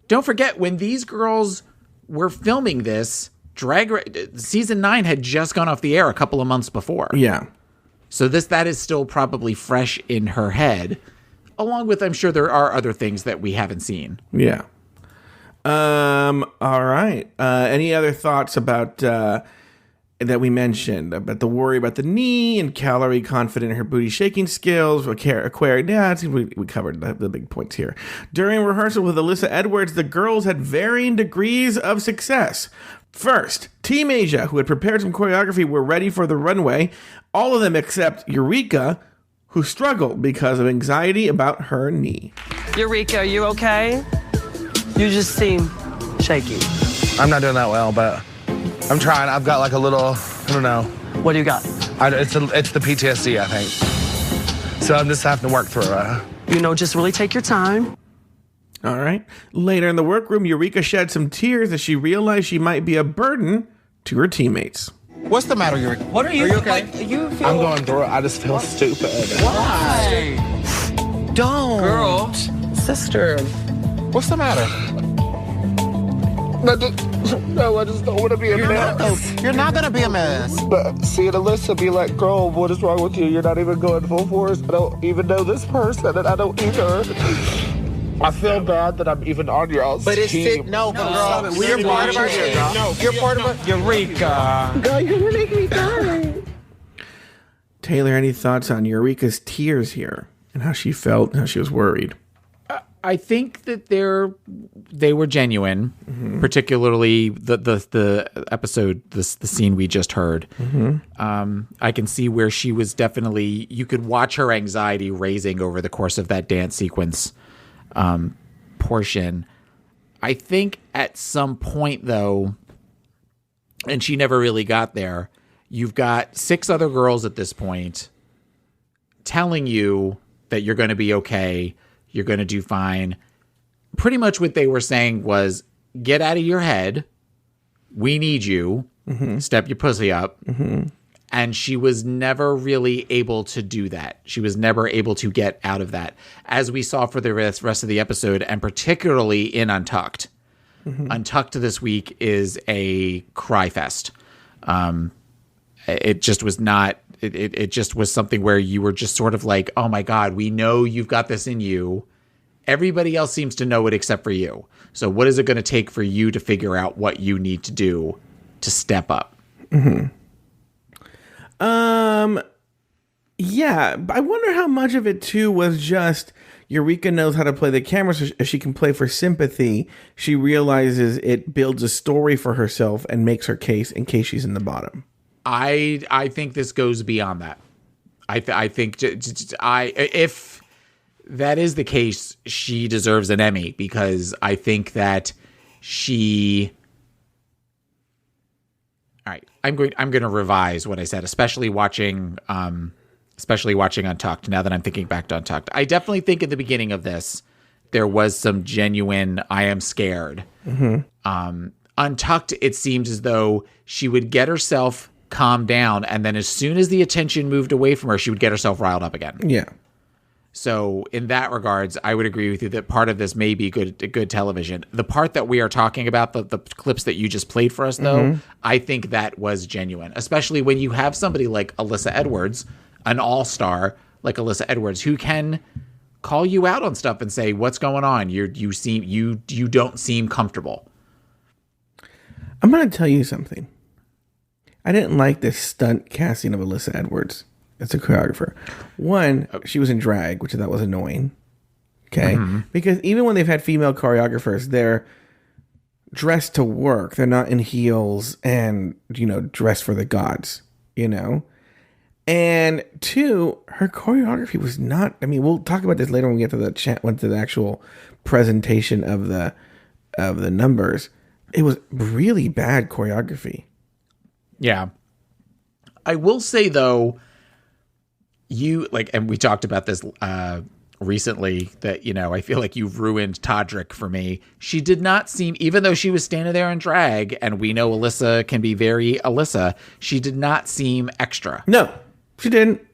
Don't forget, when these girls were filming this, season 9 had just gone off the air a couple of months before. Yeah. So that is still probably fresh in her head, along with, I'm sure there are other things that we haven't seen. Yeah. All right. Any other thoughts about that we mentioned about the worry about the knee and Calorie confident in her booty shaking skills? Aquarius. Yeah, we covered the big points here. During rehearsal with Alyssa Edwards, the girls had varying degrees of success. First, Team Asia, who had prepared some choreography, were ready for the runway. All of them except Eureka, who struggled because of anxiety about her knee. Eureka, are you okay? You just seem shaky. I'm not doing that well, but I'm trying. I've got like a little, I don't know. What do you got? It's the PTSD, I think. So I'm just having to work through it. Just really take your time. All right. Later in the workroom, Eureka shed some tears as she realized she might be a burden to her teammates. What's the matter, Eureka? What are you okay? I'm going through it. I just feel stupid. Why? Don't. Girl. Sister. What's the matter? No, I just don't want to be a mess. You're not going to be a mess. But seeing Alyssa be like, girl, what is wrong with you? You're not even going full force. I don't even know this person, and I don't either. I feel bad that I'm even on your all's team. No, girl, you're part of our team. No, you're part of our... Eureka. God, you're going to make me cry. Taylor, any thoughts on Eureka's tears here and how she felt, how she was worried? I think that they were genuine, particularly the episode, the scene we just heard. Mm-hmm. I can see where she was definitely, you could watch her anxiety raising over the course of that dance sequence portion. I think at some point, though, and she never really got there, you've got 6 other girls at this point telling you that you're going to be okay. You're going to do fine. Pretty much what they were saying was, get out of your head. We need you. Mm-hmm. Step your pussy up. Mm-hmm. And she was never really able to do that. She was never able to get out of that, as we saw for the rest of the episode, and particularly in Untucked. Mm-hmm. Untucked this week is a cry fest. It just was not... It just was something where you were just sort of like, oh my God, we know you've got this in you. Everybody else seems to know it except for you. So what is it going to take for you to figure out what you need to do to step up? Mm-hmm. Yeah, I wonder how much of it too was just Eureka knows how to play the camera, so she can play for sympathy. She realizes it builds a story for herself and makes her case in case she's in the bottom. I think this goes beyond that. I think if that is the case, she deserves an Emmy, because I think that she. All right, I'm going to revise what I said, especially watching Untucked. Now that I'm thinking back to Untucked, I definitely think in the beginning of this there was some genuine I am scared. Untucked, it seemed as though she would get herself calmed down, and then as soon as the attention moved away from her, she would get herself riled up again. Yeah. So in that regards, I would agree with you that part of this may be good television. The part that we are talking about, the clips that you just played for us, though, I think that was genuine, especially when you have somebody like Alyssa Edwards, an all-star like Alyssa Edwards, who can call you out on stuff and say, what's going on? You don't seem comfortable. I'm going to tell you something. I didn't like this stunt casting of Alyssa Edwards as a choreographer. One, she was in drag, which I thought was annoying. Okay? Because even when they've had female choreographers, they're dressed to work. They're not in heels and, dressed for the gods, And two, her choreography was not, we'll talk about this later when we get to the actual presentation of the numbers. It was really bad choreography. Yeah. I will say, though, and we talked about this recently, that, I feel like you've ruined Todrick for me. She did not seem, even though she was standing there in drag, and we know Alyssa can be very Alyssa, she did not seem extra. No, she didn't.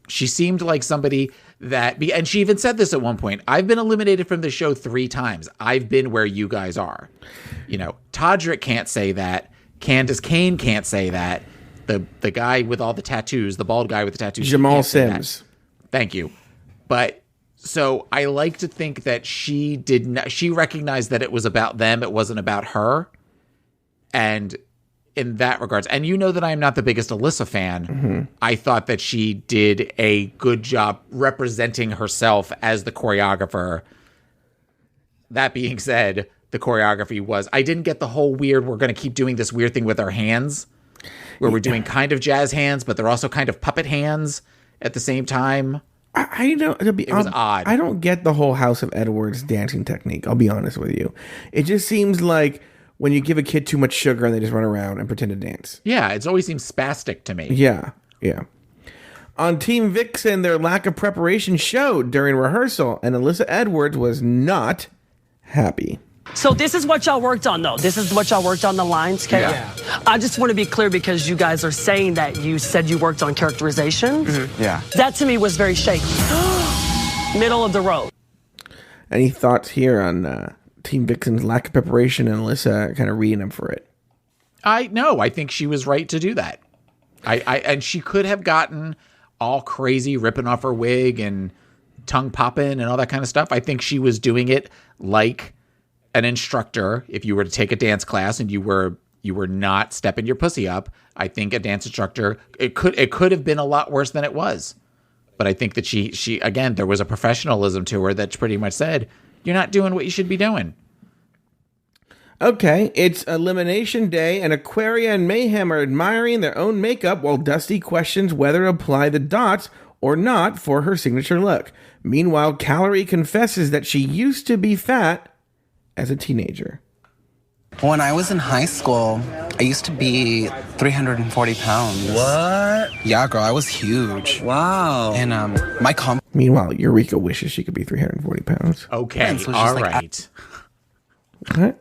She seemed like somebody and she even said this at one point, I've been eliminated from the show 3 times. I've been where you guys are. Todrick can't say that. Candace Kane can't say that. The guy with all the tattoos, the bald guy with the tattoos, Jamal Sims. Thank you. But so I like to think that she recognized that it was about them. It wasn't about her. And in that regards, and that I am not the biggest Alyssa fan. I thought that she did a good job representing herself as the choreographer. That being said, the choreography was, I didn't get the whole weird, we're going to keep doing this weird thing with our hands, where we're doing kind of jazz hands, but they're also kind of puppet hands at the same time. I don't, it was odd. I don't get the whole House of Edwards dancing technique. I'll be honest with you. It just seems like when you give a kid too much sugar and they just run around and pretend to dance. Yeah, it's always seems spastic to me. Yeah. On Team Vixen, their lack of preparation showed during rehearsal, and Alyssa Edwards was not happy. So this is what y'all worked on, though. This is what y'all worked on, the lines, okay? Yeah. I just want to be clear, because you guys are saying that you said you worked on characterization. Yeah. That to me was very shaky. Middle of the road. Any thoughts here on Team Vixen's lack of preparation and Alyssa kind of reading them for it? I think she was right to do that. And she could have gotten all crazy, ripping off her wig and tongue popping and all that kind of stuff. I think she was doing it like an instructor. If you were to take a dance class and you were not stepping your pussy up, I think a dance instructor, it could have been a lot worse than it was. But I think that she again, there was a professionalism to her that pretty much said, you're not doing what you should be doing. Okay, it's Elimination Day, and Aquaria and Mayhem are admiring their own makeup while Dusty questions whether to apply the dots or not for her signature look. Meanwhile, Calorie confesses that she used to be fat as a teenager. When I was in high school, I used to be 340 pounds. What? Yeah, girl, I was huge. Wow. And Meanwhile, Eureka wishes she could be 340 pounds. Okay, all right. What?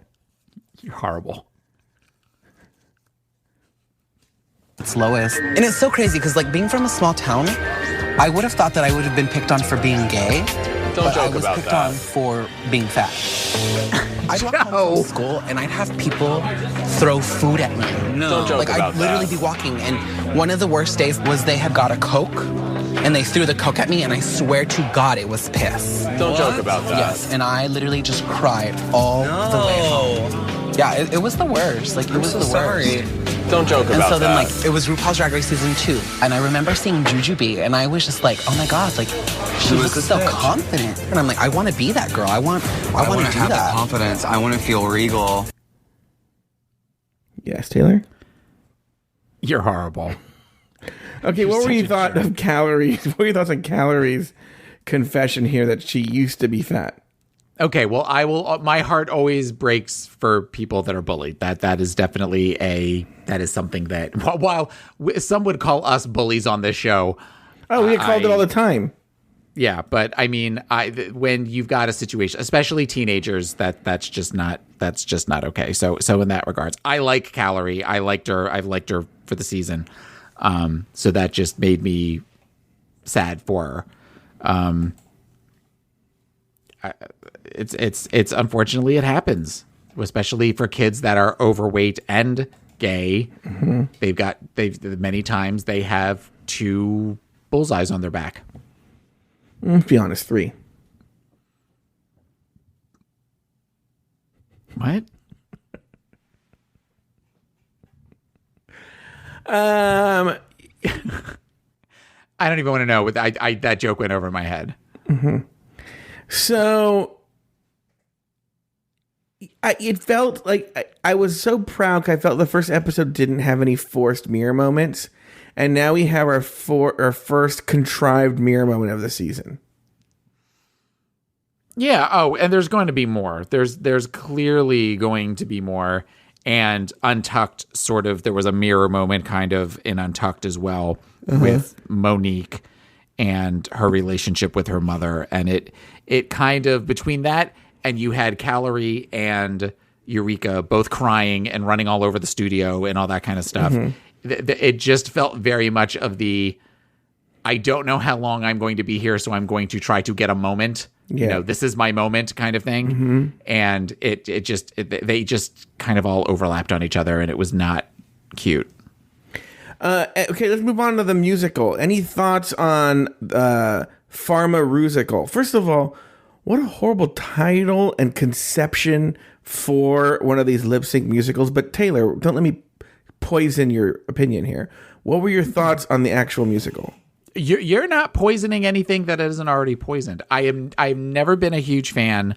You're horrible. It's lowest. And it's so crazy because, being from a small town, I would have thought that I would have been picked on for being gay. Don't joke about that. I was picked on for being fat. I'd walk home from school and I'd have people throw food at me. No. Don't joke about I'd literally be walking, and one of the worst days was they had got a Coke and they threw the Coke at me, and I swear to God it was piss. Don't joke about that. Yes, and I literally just cried all the way home. Yeah, it was the worst. Like, it was the worst. Don't joke about that. And so then, like, it was RuPaul's Drag Race Season 2. And I remember seeing Jujubee, and I was just like, oh my God, like, she looks so confident. And I'm like, I want to be that girl. I want to have that confidence. I want to feel regal. Yes, Taylor? You're horrible. Okay, what were your thoughts of Calories? What were your thoughts on Calories' confession here that she used to be fat? Okay, well, I will. My heart always breaks for people that are bullied. That is definitely that is something that while some would call us bullies on this show. Oh, we get called it all the time. Yeah, but I mean, when you've got a situation, especially teenagers, that's just not okay. So in that regards, I like Calorie. I've liked her for the season. So that just made me sad for her. It's unfortunately it happens, especially for kids that are overweight and gay. Mm-hmm. Many times they have 2 bullseyes on their back. Let's be honest, 3. What? I don't even want to know. That joke went over my head. Mm-hmm. So it felt like I was so proud. I felt the first episode didn't have any forced mirror moments, and now we have our first contrived mirror moment of the season. Yeah. Oh, and there's going to be more. There's clearly going to be more. And Untucked, sort of, there was a mirror moment kind of in Untucked as well with Monique and her relationship with her mother. And it kind of, between that and you had Calorie and Eureka both crying and running all over the studio and all that kind of stuff. Mm-hmm. It just felt very much of the, I don't know how long I'm going to be here, so I'm going to try to get a moment. Yeah. You know, this is my moment kind of thing. Mm-hmm. And they just kind of all overlapped on each other, and it was not cute. Okay, let's move on to the musical. Any thoughts on PharmaRusical? First of all, what a horrible title and conception for one of these lip sync musicals. But Taylor, don't let me poison your opinion here. What were your thoughts on the actual musical? You're not poisoning anything that isn't already poisoned. I've never been a huge fan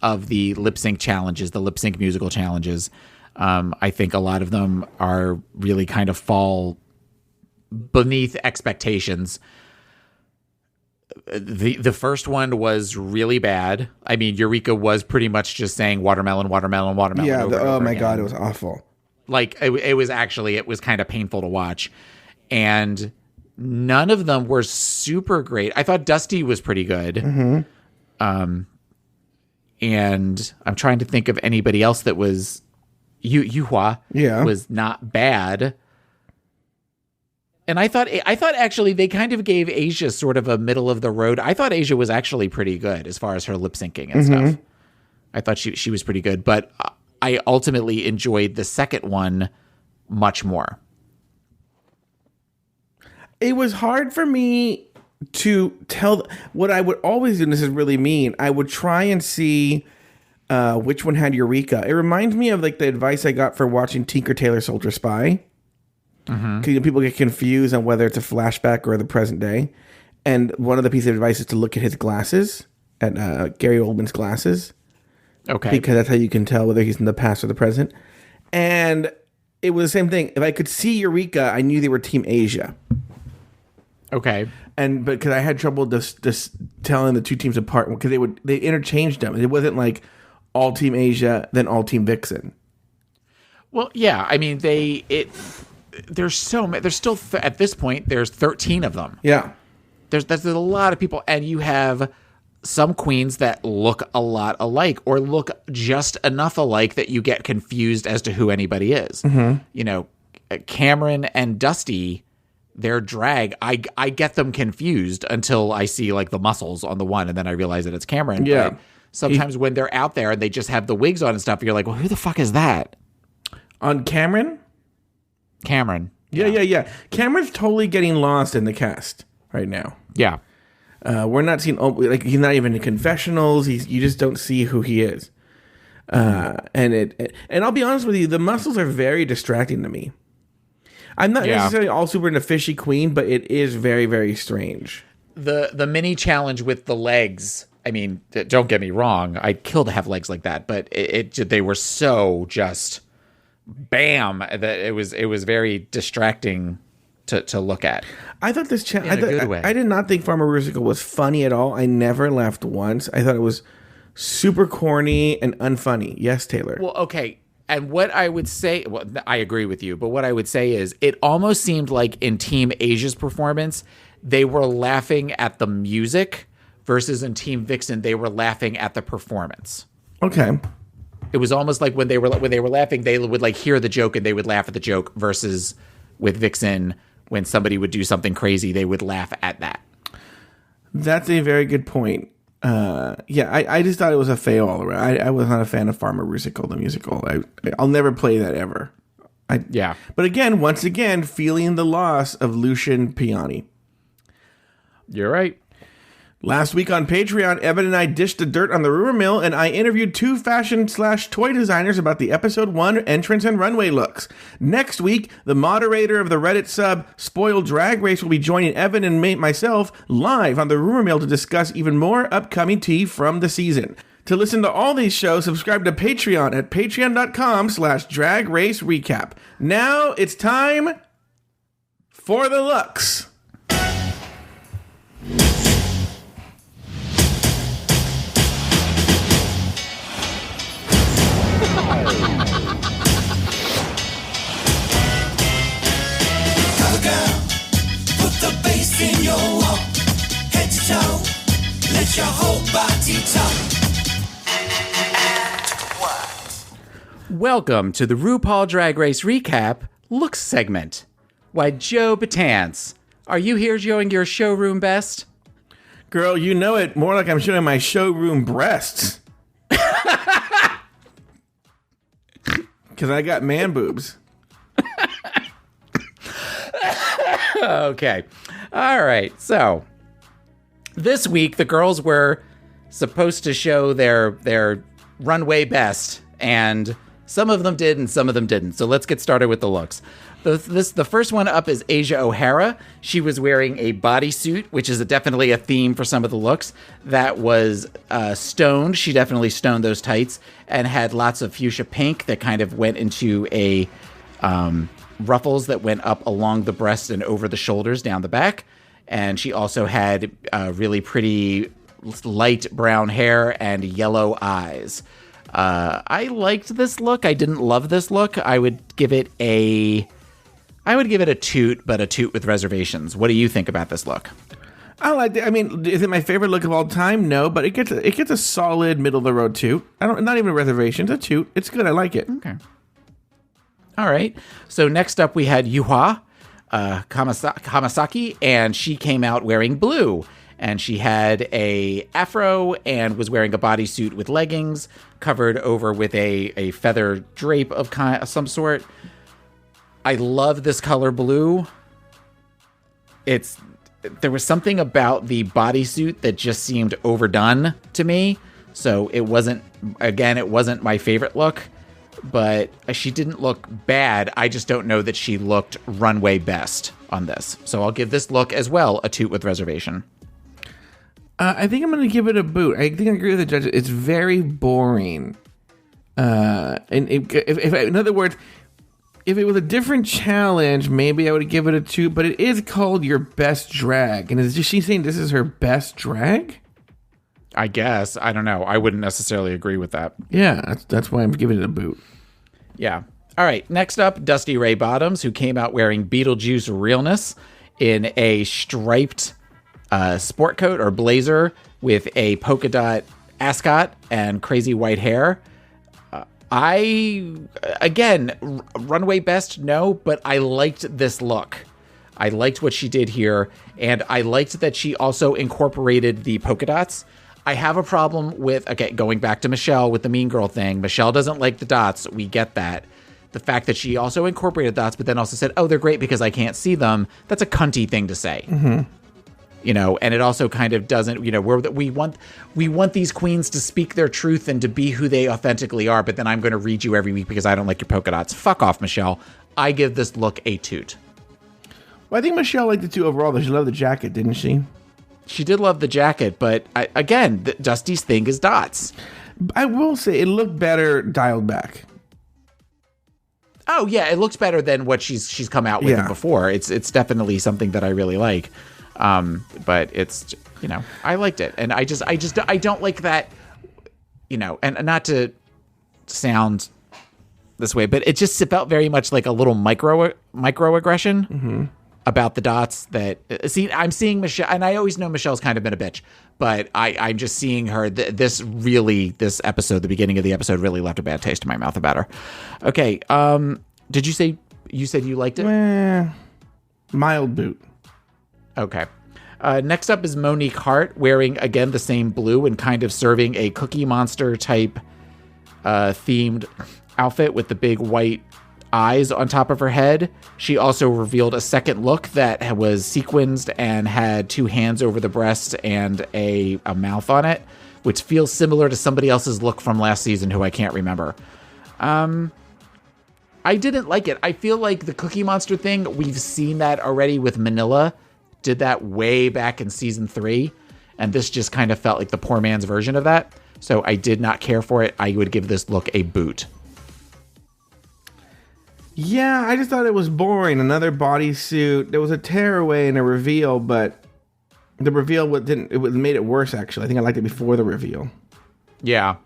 of the lip sync challenges, the lip sync musical challenges. I think a lot of them are really kind of fall beneath expectations. The first one was really bad. I mean, Eureka was pretty much just saying watermelon, watermelon, watermelon. Yeah. Oh my again. God, it was awful. Like it was kind of painful to watch, and none of them were super great. I thought Dusty was pretty good. Mm-hmm. And I'm trying to think of anybody else that was Yuhua was not bad. And I thought actually they kind of gave Asia sort of a middle of the road. I thought Asia was actually pretty good as far as her lip syncing and stuff. I thought she was pretty good, but I ultimately enjoyed the second one much more. It was hard for me to tell what I would always do, and this is really mean. I would try and see which one had Eureka. It reminds me of like the advice I got for watching Tinker Tailor Soldier Spy. Because people get confused on whether it's a flashback or the present day. And one of the pieces of advice is to look at his glasses, at Gary Oldman's glasses. Okay. Because that's how you can tell whether he's in the past or the present. And it was the same thing. If I could see Eureka, I knew they were Team Asia. Okay. But because I had trouble just telling the two teams apart, because they interchanged them. It wasn't like all Team Asia, then all Team Vixen. Well, yeah. I mean, there's so many. There's still at this point there's 13 of them. Yeah. There's a lot of people, and you have some queens that look a lot alike or look just enough alike that you get confused as to who anybody is. Mm-hmm. You know, Cameron and Dusty, their drag, I get them confused until I see like the muscles on the one, and then I realize that it's Cameron. Yeah. But sometimes when they're out there and they just have the wigs on and stuff, you're like, well, who the fuck is that? On Cameron? Yeah. Cameron's totally getting lost in the cast right now. Yeah. We're not seeing, like, he's not even in confessionals. You just don't see who he is. And I'll be honest with you, the muscles are very distracting to me. I'm not necessarily all super into Fishy Queen, but it is very, very strange. The mini challenge with the legs. I mean, don't get me wrong. I'd kill to have legs like that, but they were so just bam that it was very distracting to look at. I thought this in a good way. I did not think PharmaRusical was funny at all. I never laughed once. I thought it was super corny and unfunny. Yes, Taylor. Well, okay. And what I would say, well, I agree with you, but what I would say is it almost seemed like in Team Asia's performance, they were laughing at the music versus in Team Vixen, they were laughing at the performance. Okay. It was almost like when they were laughing, they would like hear the joke and they would laugh at the joke versus with Vixen, when somebody would do something crazy, they would laugh at that. That's a very good point. I just thought it was a fail all around. I was not a fan of PharmaRusical, the musical. I'll never play that ever. But again, once again, feeling the loss of Lucian Piani. You're right. Last week on Patreon, Evan and I dished the dirt on the rumor mill, and I interviewed 2 fashion/toy designers about the episode 1 entrance and runway looks. Next week, the moderator of the Reddit sub Spoiled Drag Race will be joining Evan and myself live on the rumor mill to discuss even more upcoming tea from the season. To listen to all these shows, subscribe to Patreon at patreon.com/Drag Race Recap. Now it's time for the looks. In your walk, head to toe, let your whole body talk. Welcome to the RuPaul Drag Race Recap Looks segment. Why, Joe Betance, are you here showing your showroom best? Girl, you know it. More like I'm showing my showroom breasts. Because I got man boobs. Okay. All right. So this week, the girls were supposed to show their runway best, and some of them did and some of them didn't. So let's get started with the looks. The first one up is Asia O'Hara. She was wearing a bodysuit, which is definitely a theme for some of the looks, that was stoned. She definitely stoned those tights and had lots of fuchsia pink that kind of went into a ruffles that went up along the breast and over the shoulders down the back. And she also had really pretty light brown hair and yellow eyes. I liked this look. I didn't love this look. I would give it a toot, but a toot with reservations. What do you think about this look? I like it. I mean, is it my favorite look of all time? No, but it gets a solid middle of the road toot. Not even a reservation. It's a toot. It's good. I like it. Okay. All right. So next up we had Yuhua Hamasaki, and she came out wearing blue. And she had a afro and was wearing a bodysuit with leggings covered over with a feather drape of some sort. I love this color blue. There was something about the bodysuit that just seemed overdone to me. So it wasn't my favorite look. But she didn't look bad. I just don't know that she looked runway best on this. So I'll give this look as well a toot with reservation. I think I'm going to give it a boot. I think I agree with the judge. It's very boring. In other words, if it was a different challenge, maybe I would give it a toot. But it is called your best drag. And is she saying this is her best drag? I guess. I don't know. I wouldn't necessarily agree with that. Yeah, that's why I'm giving it a boot. Yeah. All right. Next up, Dusty Ray Bottoms, who came out wearing Beetlejuice Realness in a striped sport coat or blazer with a polka dot ascot and crazy white hair. Runway best, no, but I liked this look. I liked what she did here, and I liked that she also incorporated the polka dots. I have a problem with, going back to Michelle with the Mean Girl thing. Michelle doesn't like the dots. We get that. The fact that she also incorporated dots, but then also said, oh, they're great because I can't see them. That's a cunty thing to say. Mm-hmm. you know, and it also kind of doesn't, you know, we want these queens to speak their truth and to be who they authentically are, but then I'm going to read you every week because I don't like your polka dots. Fuck off, Michelle. I give this look a toot. Well, I think Michelle liked it too overall, though. She loved the jacket, didn't she? She did love the jacket, but again, Dusty's thing is dots. I will say it looked better dialed back. Oh yeah, it looks better than what she's come out with before. It's definitely something that I really like. But it's, you know, I liked it, and I don't like that, you know, and not to sound this way, but it felt very much like a little microaggression about the dots that I'm seeing Michelle, and I always know Michelle's kind of been a bitch, but I'm just seeing her. This episode, the beginning of the episode, really left a bad taste in my mouth about her. Okay, did you say you liked it? Mild boot. Okay. Next up is Monique Hart, wearing again the same blue and kind of serving a Cookie Monster type themed outfit with the big white eyes on top of her head. She also revealed a second look that was sequenced and had two hands over the breasts and a mouth on it, which feels similar to somebody else's look from last season who I can't remember. I didn't like it. I feel like the Cookie Monster thing, we've seen that already with Manila. Did that way back in season 3, and this just kind of felt like the poor man's version of that. So I did not care for it. I would give this look a boot. Yeah, I just thought it was boring. Another bodysuit. There was a tearaway and a reveal, but the reveal made it worse, actually. I think I liked it before the reveal. Yeah,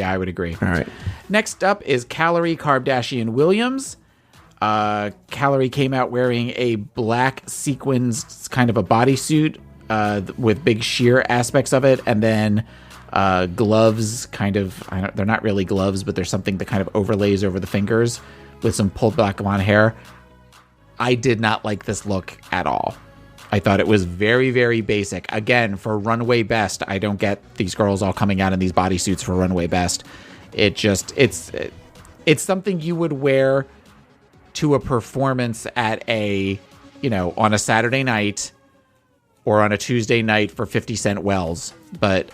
I would agree. All right. Next up is Calorie Kardashian-Williams. Calorie came out wearing a black sequins kind of a bodysuit with big sheer aspects of it, and then gloves, kind of, they're not really gloves, but there's something that kind of overlays over the fingers with some pulled back blonde hair. I did not like this look at all. I thought it was very, very basic. Again, for Runway Best, I don't get these girls all coming out in these bodysuits for Runway Best. It's something you would wear to a performance at on a Saturday night or on a Tuesday night for 50 Cent Wells, but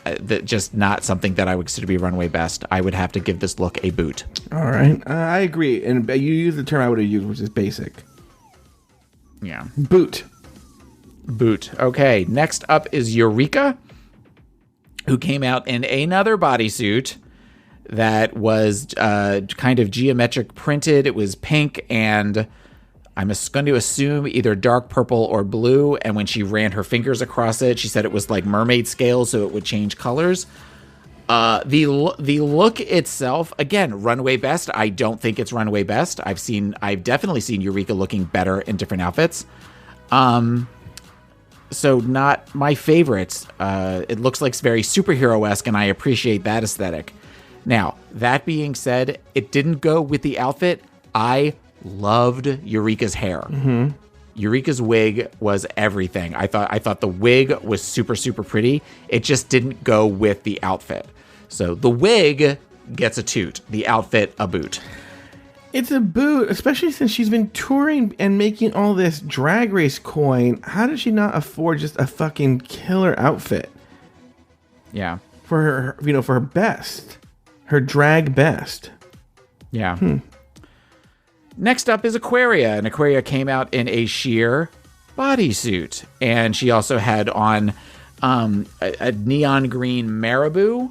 just not something that I would consider to be Runway Best. I would have to give this look a boot. All right. I agree. And you used the term I would have used, which is basic. Yeah. Boot. Okay. Next up is Eureka, who came out in another bodysuit that was kind of geometric printed. It was pink, and I'm going to assume either dark purple or blue. And when she ran her fingers across it, she said it was like mermaid scale, so it would change colors. The look itself, again, Runway Best. I don't think it's Runway Best. I've definitely seen Eureka looking better in different outfits. So not my favorites. It looks like it's very superhero-esque, and I appreciate that aesthetic. Now, that being said, it didn't go with the outfit. I loved Eureka's hair. Mm-hmm. Eureka's wig was everything. I thought the wig was super, super pretty. It just didn't go with the outfit. So the wig gets a toot. The outfit, a boot. It's a boot, especially since she's been touring and making all this Drag Race coin. How did she not afford just a fucking killer outfit? Yeah. For her, for her best. Her drag best. Yeah. Next up is Aquaria, and Aquaria came out in a sheer bodysuit, and she also had on a neon green marabou,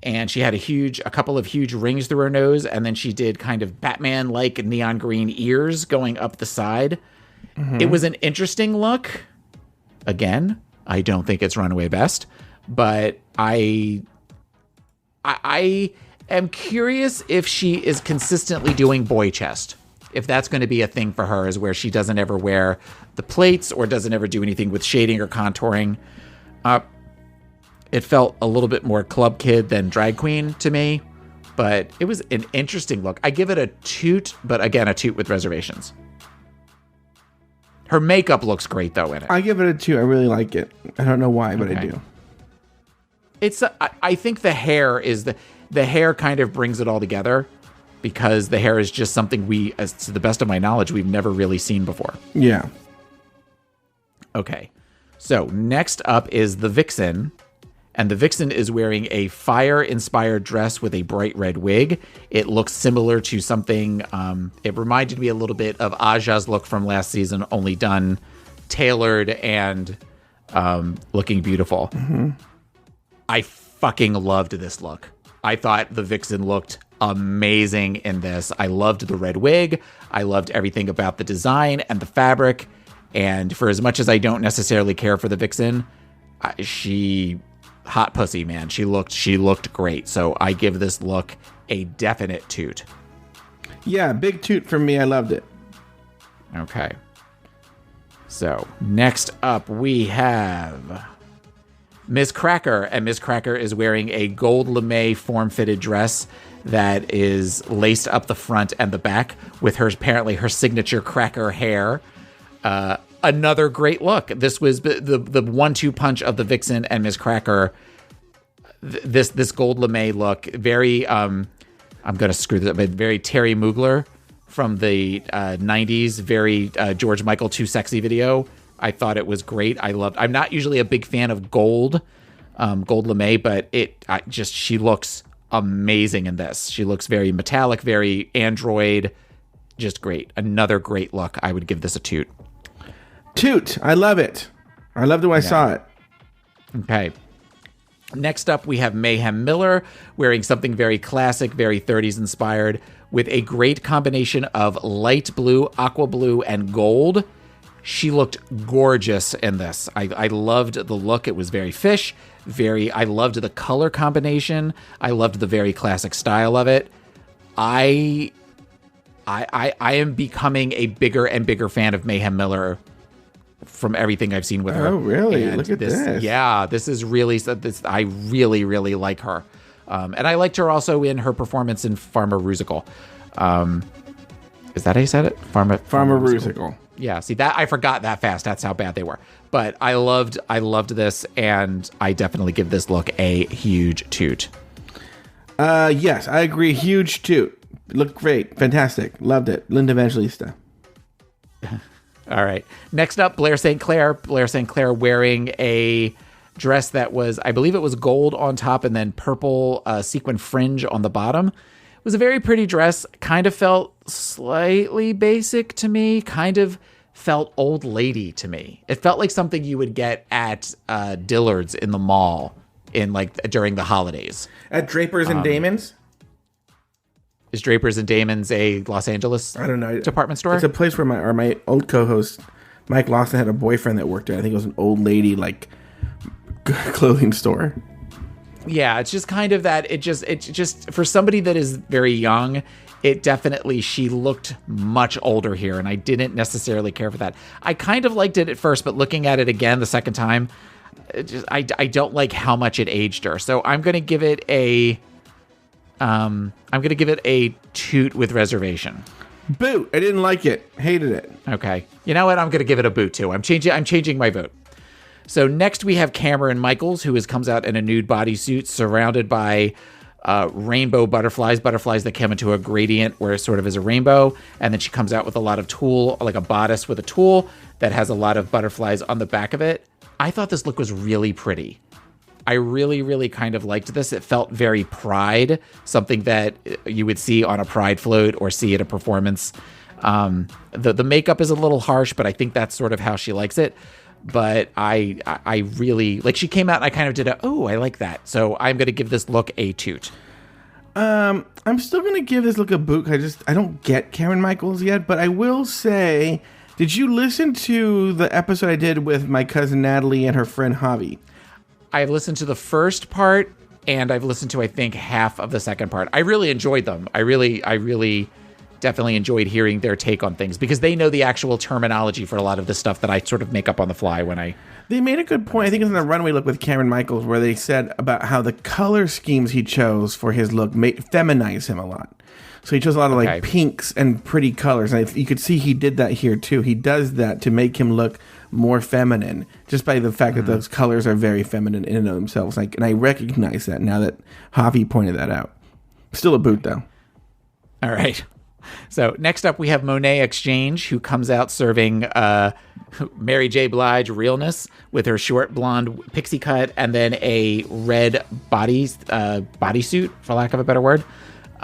and she had a couple of huge rings through her nose, and then she did kind of Batman-like neon green ears going up the side. Mm-hmm. It was an interesting look. Again, I don't think it's Runway Best, but I am curious if she is consistently doing boy chest. If that's going to be a thing for her, is where she doesn't ever wear the plaits or doesn't ever do anything with shading or contouring. It felt a little bit more club kid than drag queen to me, but it was an interesting look. I give it a toot, but again, a toot with reservations. Her makeup looks great though in it. I give it a 2. I really like it. I don't know why, but I do. I think the hair is the hair kind of brings it all together, because the hair is just something as to the best of my knowledge, we've never really seen before. Yeah. Okay. So next up is the Vixen. And the Vixen is wearing a fire-inspired dress with a bright red wig. It looks similar to something, it reminded me a little bit of Aja's look from last season, only done tailored and looking beautiful. Mm-hmm. I fucking loved this look. I thought the Vixen looked amazing in this. I loved the red wig. I loved everything about the design and the fabric. And for as much as I don't necessarily care for the Vixen, hot pussy, man. She looked great. So I give this look a definite toot. Yeah, big toot from me. I loved it. Okay. So next up we have Ms. Cracker. And Ms. Cracker is wearing a gold lame form-fitted dress that is laced up the front and the back with apparently her signature cracker hair. Another great look. This was the 1-2 punch of the Vixen and Ms. Cracker. This gold lame look, very I'm gonna screw this up, but very Terry Mugler from the 90s, very George Michael Too Sexy video. I thought it was great. I'm not usually a big fan of gold lame, but she looks amazing in this. She looks very metallic, very android, just great. Another great look. I would give this a toot. Toot. I love it. I loved it when I saw it. Okay. Next up, we have Mayhem Miller wearing something very classic, very 30s inspired, with a great combination of light blue, aqua blue, and gold. She looked gorgeous in this. I loved the look. It was very fish. I loved the color combination. I loved the very classic style of it. I am becoming a bigger and bigger fan of Mayhem Miller from everything I've seen with her. Oh, really? And look at this. Yeah, this is really, I really, really like her. And I liked her also in her performance in PharmaRusical. Is that how you said it? PharmaRusical. Yeah, see that I forgot that fast. That's how bad they were. But I loved this, and I definitely give this look a huge toot. Yes, I agree. Huge toot. Looked great. Fantastic. Loved it. Linda Evangelista. All right. Next up, Blair St. Clair. Blair St. Clair wearing a dress that was, I believe it was gold on top and then purple sequin fringe on the bottom. It was a very pretty dress. Kind of felt slightly basic to me. Kind of felt old lady to me. It felt like something you would get at Dillard's in the mall during the holidays. At Drapers and Damon's? Is Drapers and Damon's a Los Angeles department store? It's a place where my old co-host Mike Lawson had a boyfriend that worked there. I think it was an old lady clothing store. Yeah, it's just kind of that. It just for somebody that is very young, she looked much older here, and I didn't necessarily care for that. I kind of liked it at first, but looking at it again the second time, I don't like how much it aged her. So I'm going to give it a toot with reservation. Boot. I didn't like it. Hated it. Okay. You know what? I'm going to give it a boot too. I'm changing my vote. So next we have Cameron Michaels, who comes out in a nude bodysuit surrounded by rainbow butterflies that come into a gradient where it sort of is a rainbow. And then she comes out with a lot of tulle, like a bodice with a tulle that has a lot of butterflies on the back of it. I thought this look was really pretty. I really, really kind of liked this. It felt very Pride, something that you would see on a Pride float or see at a performance. The makeup is a little harsh, but I think that's sort of how she likes it. But I really, she came out and I kind of did I like that. So I'm going to give this look a toot. I'm still going to give this look a boot. I don't get Cameron Michaels yet, but I will say, did you listen to the episode I did with my cousin Natalie and her friend Javi? I've listened to the first part, and I've listened to, I think, half of the second part. I really enjoyed them. I really definitely enjoyed hearing their take on things, because they know the actual terminology for a lot of the stuff that I sort of make up on the fly when I... They made a good point. I think it was in the runway look with Cameron Michaels, where they said about how the color schemes he chose for his look feminize him a lot. So he chose a lot of pinks and pretty colors. And you could see he did that here too. He does that to make him look more feminine, just by the fact that those colors are very feminine in and of themselves. And I recognize that now that Javi pointed that out. Still a boot though. All right. So next up, we have Monet Exchange, who comes out serving Mary J. Blige realness with her short blonde pixie cut and then a red bodysuit, for lack of a better word.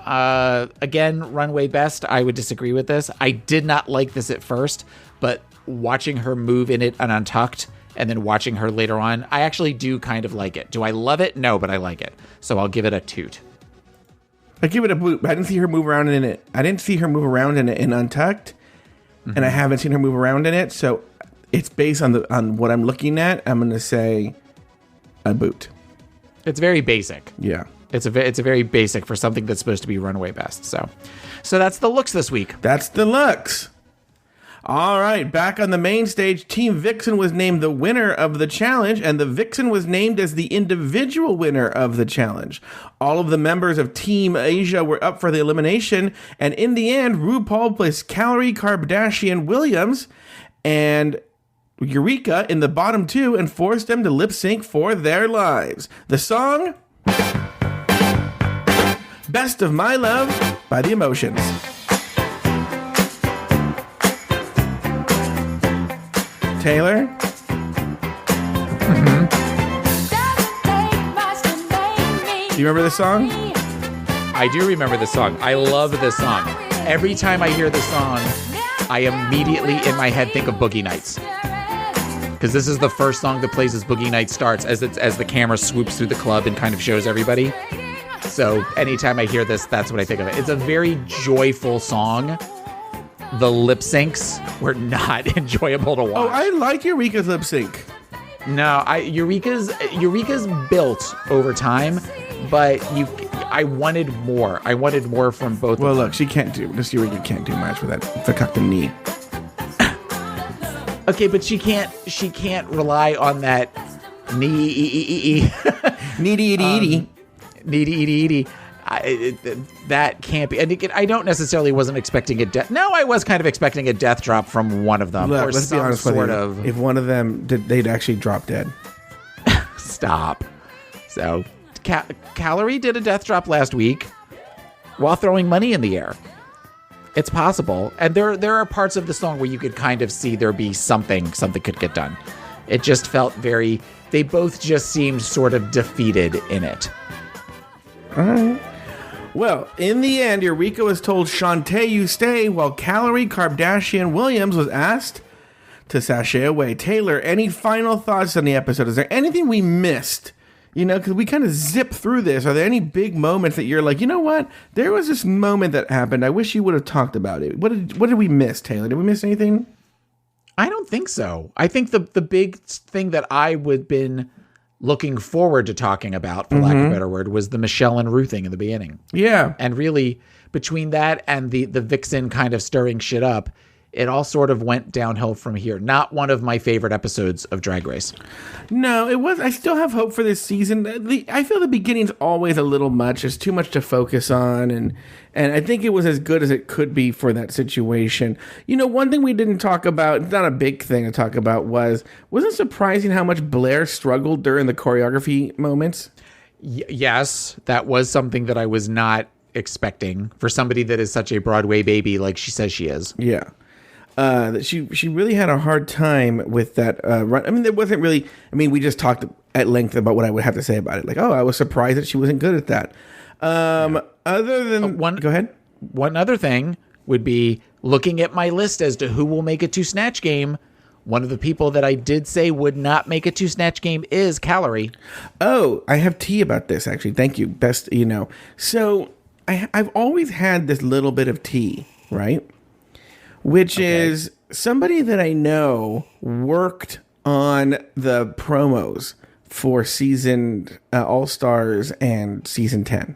Again, runway best. I would disagree with this. I did not like this at first, but watching her move in it and untucked and then watching her later on, I actually do kind of like it. Do I love it? No, but I like it. So I'll give it a toot. I give it a boot. I didn't see her move around in it. I didn't see her move around in it in Untucked, and I haven't seen her move around in it. So it's based on what I'm looking at. I'm going to say a boot. It's very basic. Yeah, it's a very basic for something that's supposed to be runway best. So that's the looks this week. That's the looks. All right, back on the main stage, Team Vixen was named the winner of the challenge, and the Vixen was named as the individual winner of the challenge. All of the members of Team Asia were up for the elimination, and in the end, RuPaul placed Calorie Kardashian-Williams and Eureka in the bottom two and forced them to lip sync for their lives. The song, Best of My Love by The Emotions. Taylor? Do you remember this song? I do remember this song. I love this song. Every time I hear this song, I immediately in my head think of Boogie Nights. Because this is the first song that plays as Boogie Nights starts, as the camera swoops through the club and kind of shows everybody. So anytime I hear this, that's what I think of it. It's a very joyful song. The lip syncs were not enjoyable to watch. Oh, I like Eureka's lip sync. No, Eureka's built over time, but I wanted more. I wanted more from both. Well, look, Eureka can't do much with that fucking knee. Okay, but she can't rely on that needy. That can't be. And I don't necessarily wasn't expecting a death. No, I was kind of expecting a death drop from one of them. Look, or let's be honest with you. If one of them did, they'd actually drop dead. Stop. So, Calorie did a death drop last week while throwing money in the air. It's possible, and there are parts of the song where you could kind of see there be something could get done. It just felt very. They both just seemed sort of defeated in it. All right. Well, in the end, Eureka was told, Shantae, you stay, while Calorie Kardashian-Williams was asked to sashay away. Taylor, any final thoughts on the episode? Is there anything we missed? You know, because we kind of zip through this. Are there any big moments that you're like, you know what? There was this moment that happened. I wish you would have talked about it. What did we miss, Taylor? Did we miss anything? I don't think so. I think the big thing that I would been looking forward to talking about, for lack of a better word, was the Michelle and Rue thing in the beginning. Yeah. And really, between that and the Vixen kind of stirring shit up, it all sort of went downhill from here. Not one of my favorite episodes of Drag Race. No, it was. I still have hope for this season. I feel the beginning's always a little much. There's too much to focus on, and I think it was as good as it could be for that situation. You know, one thing we didn't talk about, it's not a big thing to talk about, wasn't it surprising how much Blair struggled during the choreography moments? Yes, that was something that I was not expecting for somebody that is such a Broadway baby like she says she is. Yeah. That she really had a hard time with that run. I mean, there wasn't really. I mean, we just talked at length about what I would have to say about it. Like, I was surprised that she wasn't good at that. Other than go ahead. One other thing would be looking at my list as to who will make it to Snatch Game. One of the people that I did say would not make it to Snatch Game is Calorie. Oh, I have tea about this actually. Thank you. Best, So I've always had this little bit of tea, right? Which is somebody that I know worked on the promos for season All-Stars and season 10.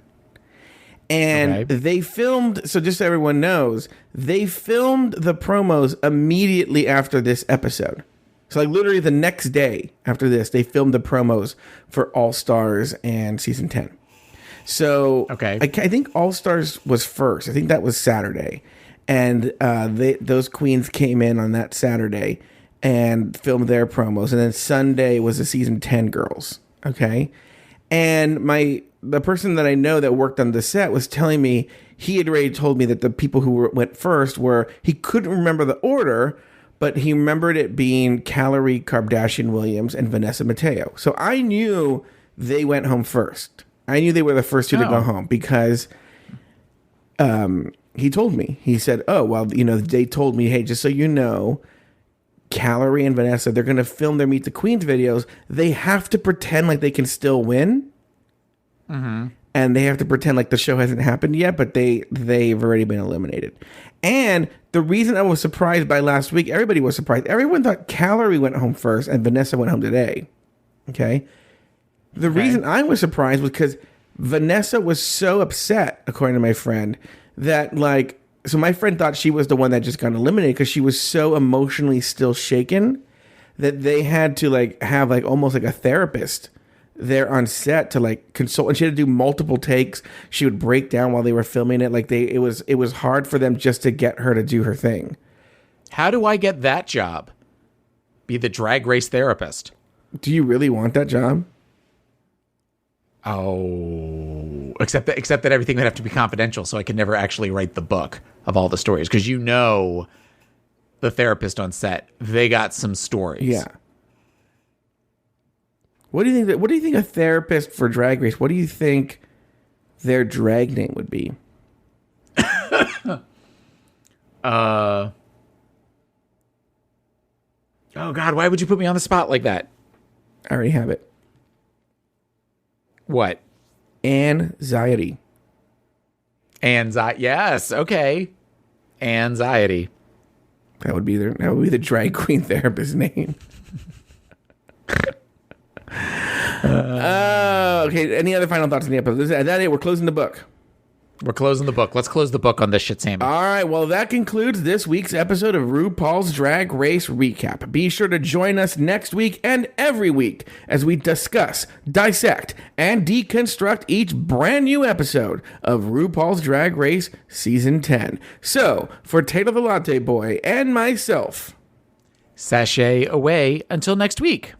And they filmed, so just so everyone knows, they filmed the promos immediately after this episode. So like literally the next day after this, they filmed the promos for All-Stars and season 10. So I think All-Stars was first. I think that was Saturday. And those queens came in on that Saturday and filmed their promos. And then Sunday was the season 10 girls. Okay. And my the person that I know that worked on the set was telling me he had already told me that the people who went first he couldn't remember the order, but he remembered it being Calorie Kardashian-Williams and Vanessa Mateo. So I knew they went home first. I knew they were the first two to go home because he told me. He said, oh, well, they told me, hey, just so you know, Calorie and Vanessa, they're going to film their Meet the Queens videos. They have to pretend like they can still win. Mm-hmm. And they have to pretend like the show hasn't happened yet, but they've already been eliminated. And the reason I was surprised by last week, everybody was surprised. Everyone thought Calorie went home first and Vanessa went home today. Okay? The reason I was surprised was because Vanessa was so upset, according to my friend, that so my friend thought she was the one that just got eliminated because she was so emotionally still shaken that they had to have almost like a therapist there on set to consult, and she had to do multiple takes. She would break down while they were filming it. It was hard for them just to get her to do her thing. How do I get that job? Be the Drag Race therapist. Do you really want that job? Oh, except that everything would have to be confidential, so I could never actually write the book of all the stories, because the therapist on set, they got some stories. Yeah. What do you think? What do you think a therapist for Drag Race? What do you think their drag name would be? Oh God, why would you put me on the spot like that? I already have it. What? Anxiety. Yes. Okay. Anxiety. That would be the drag queen therapist name. Okay. Any other final thoughts on the episode? Is that it? We're closing the book. We're closing the book. Let's close the book on this shit, Sammy. All right. Well, that concludes this week's episode of RuPaul's Drag Race Recap. Be sure to join us next week and every week as we discuss, dissect, and deconstruct each brand new episode of RuPaul's Drag Race Season 10. So, for Taylor the Latte Boy and myself, sashay away until next week.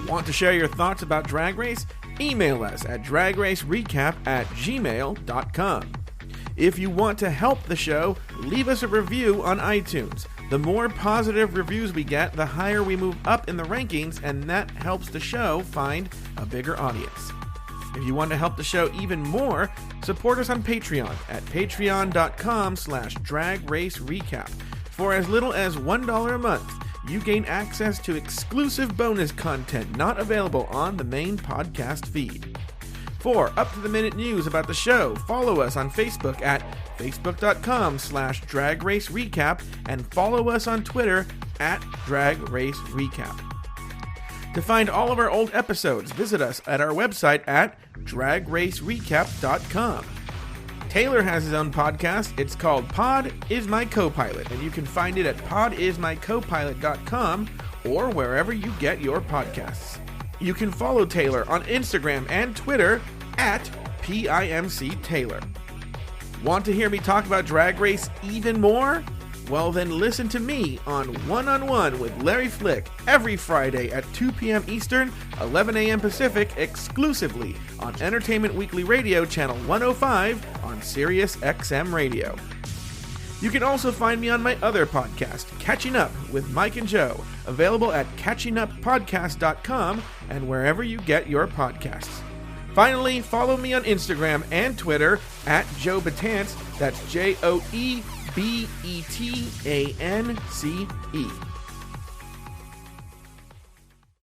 Want to share your thoughts about Drag Race? Email us at dragracerecap@gmail.com. If you want to help the show, leave us a review on iTunes. The more positive reviews we get, the higher we move up in the rankings, and that helps the show find a bigger audience. If you want to help the show even more, support us on Patreon at patreon.com/dragracerecap. For as little as $1 a month, you gain access to exclusive bonus content not available on the main podcast feed. For up-to-the-minute news about the show, follow us on Facebook at facebook.com/dragracerecap and follow us on Twitter at dragracerecap. To find all of our old episodes, visit us at our website at dragracerecap.com. Taylor has his own podcast. It's called Pod Is My Co-Pilot, and you can find it at podismycopilot.com or wherever you get your podcasts. You can follow Taylor on Instagram and Twitter at PIMCTaylor. Want to hear me talk about Drag Race even more? Well, then listen to me on One-on-One with Larry Flick every Friday at 2 p.m. Eastern, 11 a.m. Pacific, exclusively on Entertainment Weekly Radio, Channel 105 on Sirius XM Radio. You can also find me on my other podcast, Catching Up with Mike and Joe, available at catchinguppodcast.com and wherever you get your podcasts. Finally, follow me on Instagram and Twitter at Joe Betance, that's JoeBetance.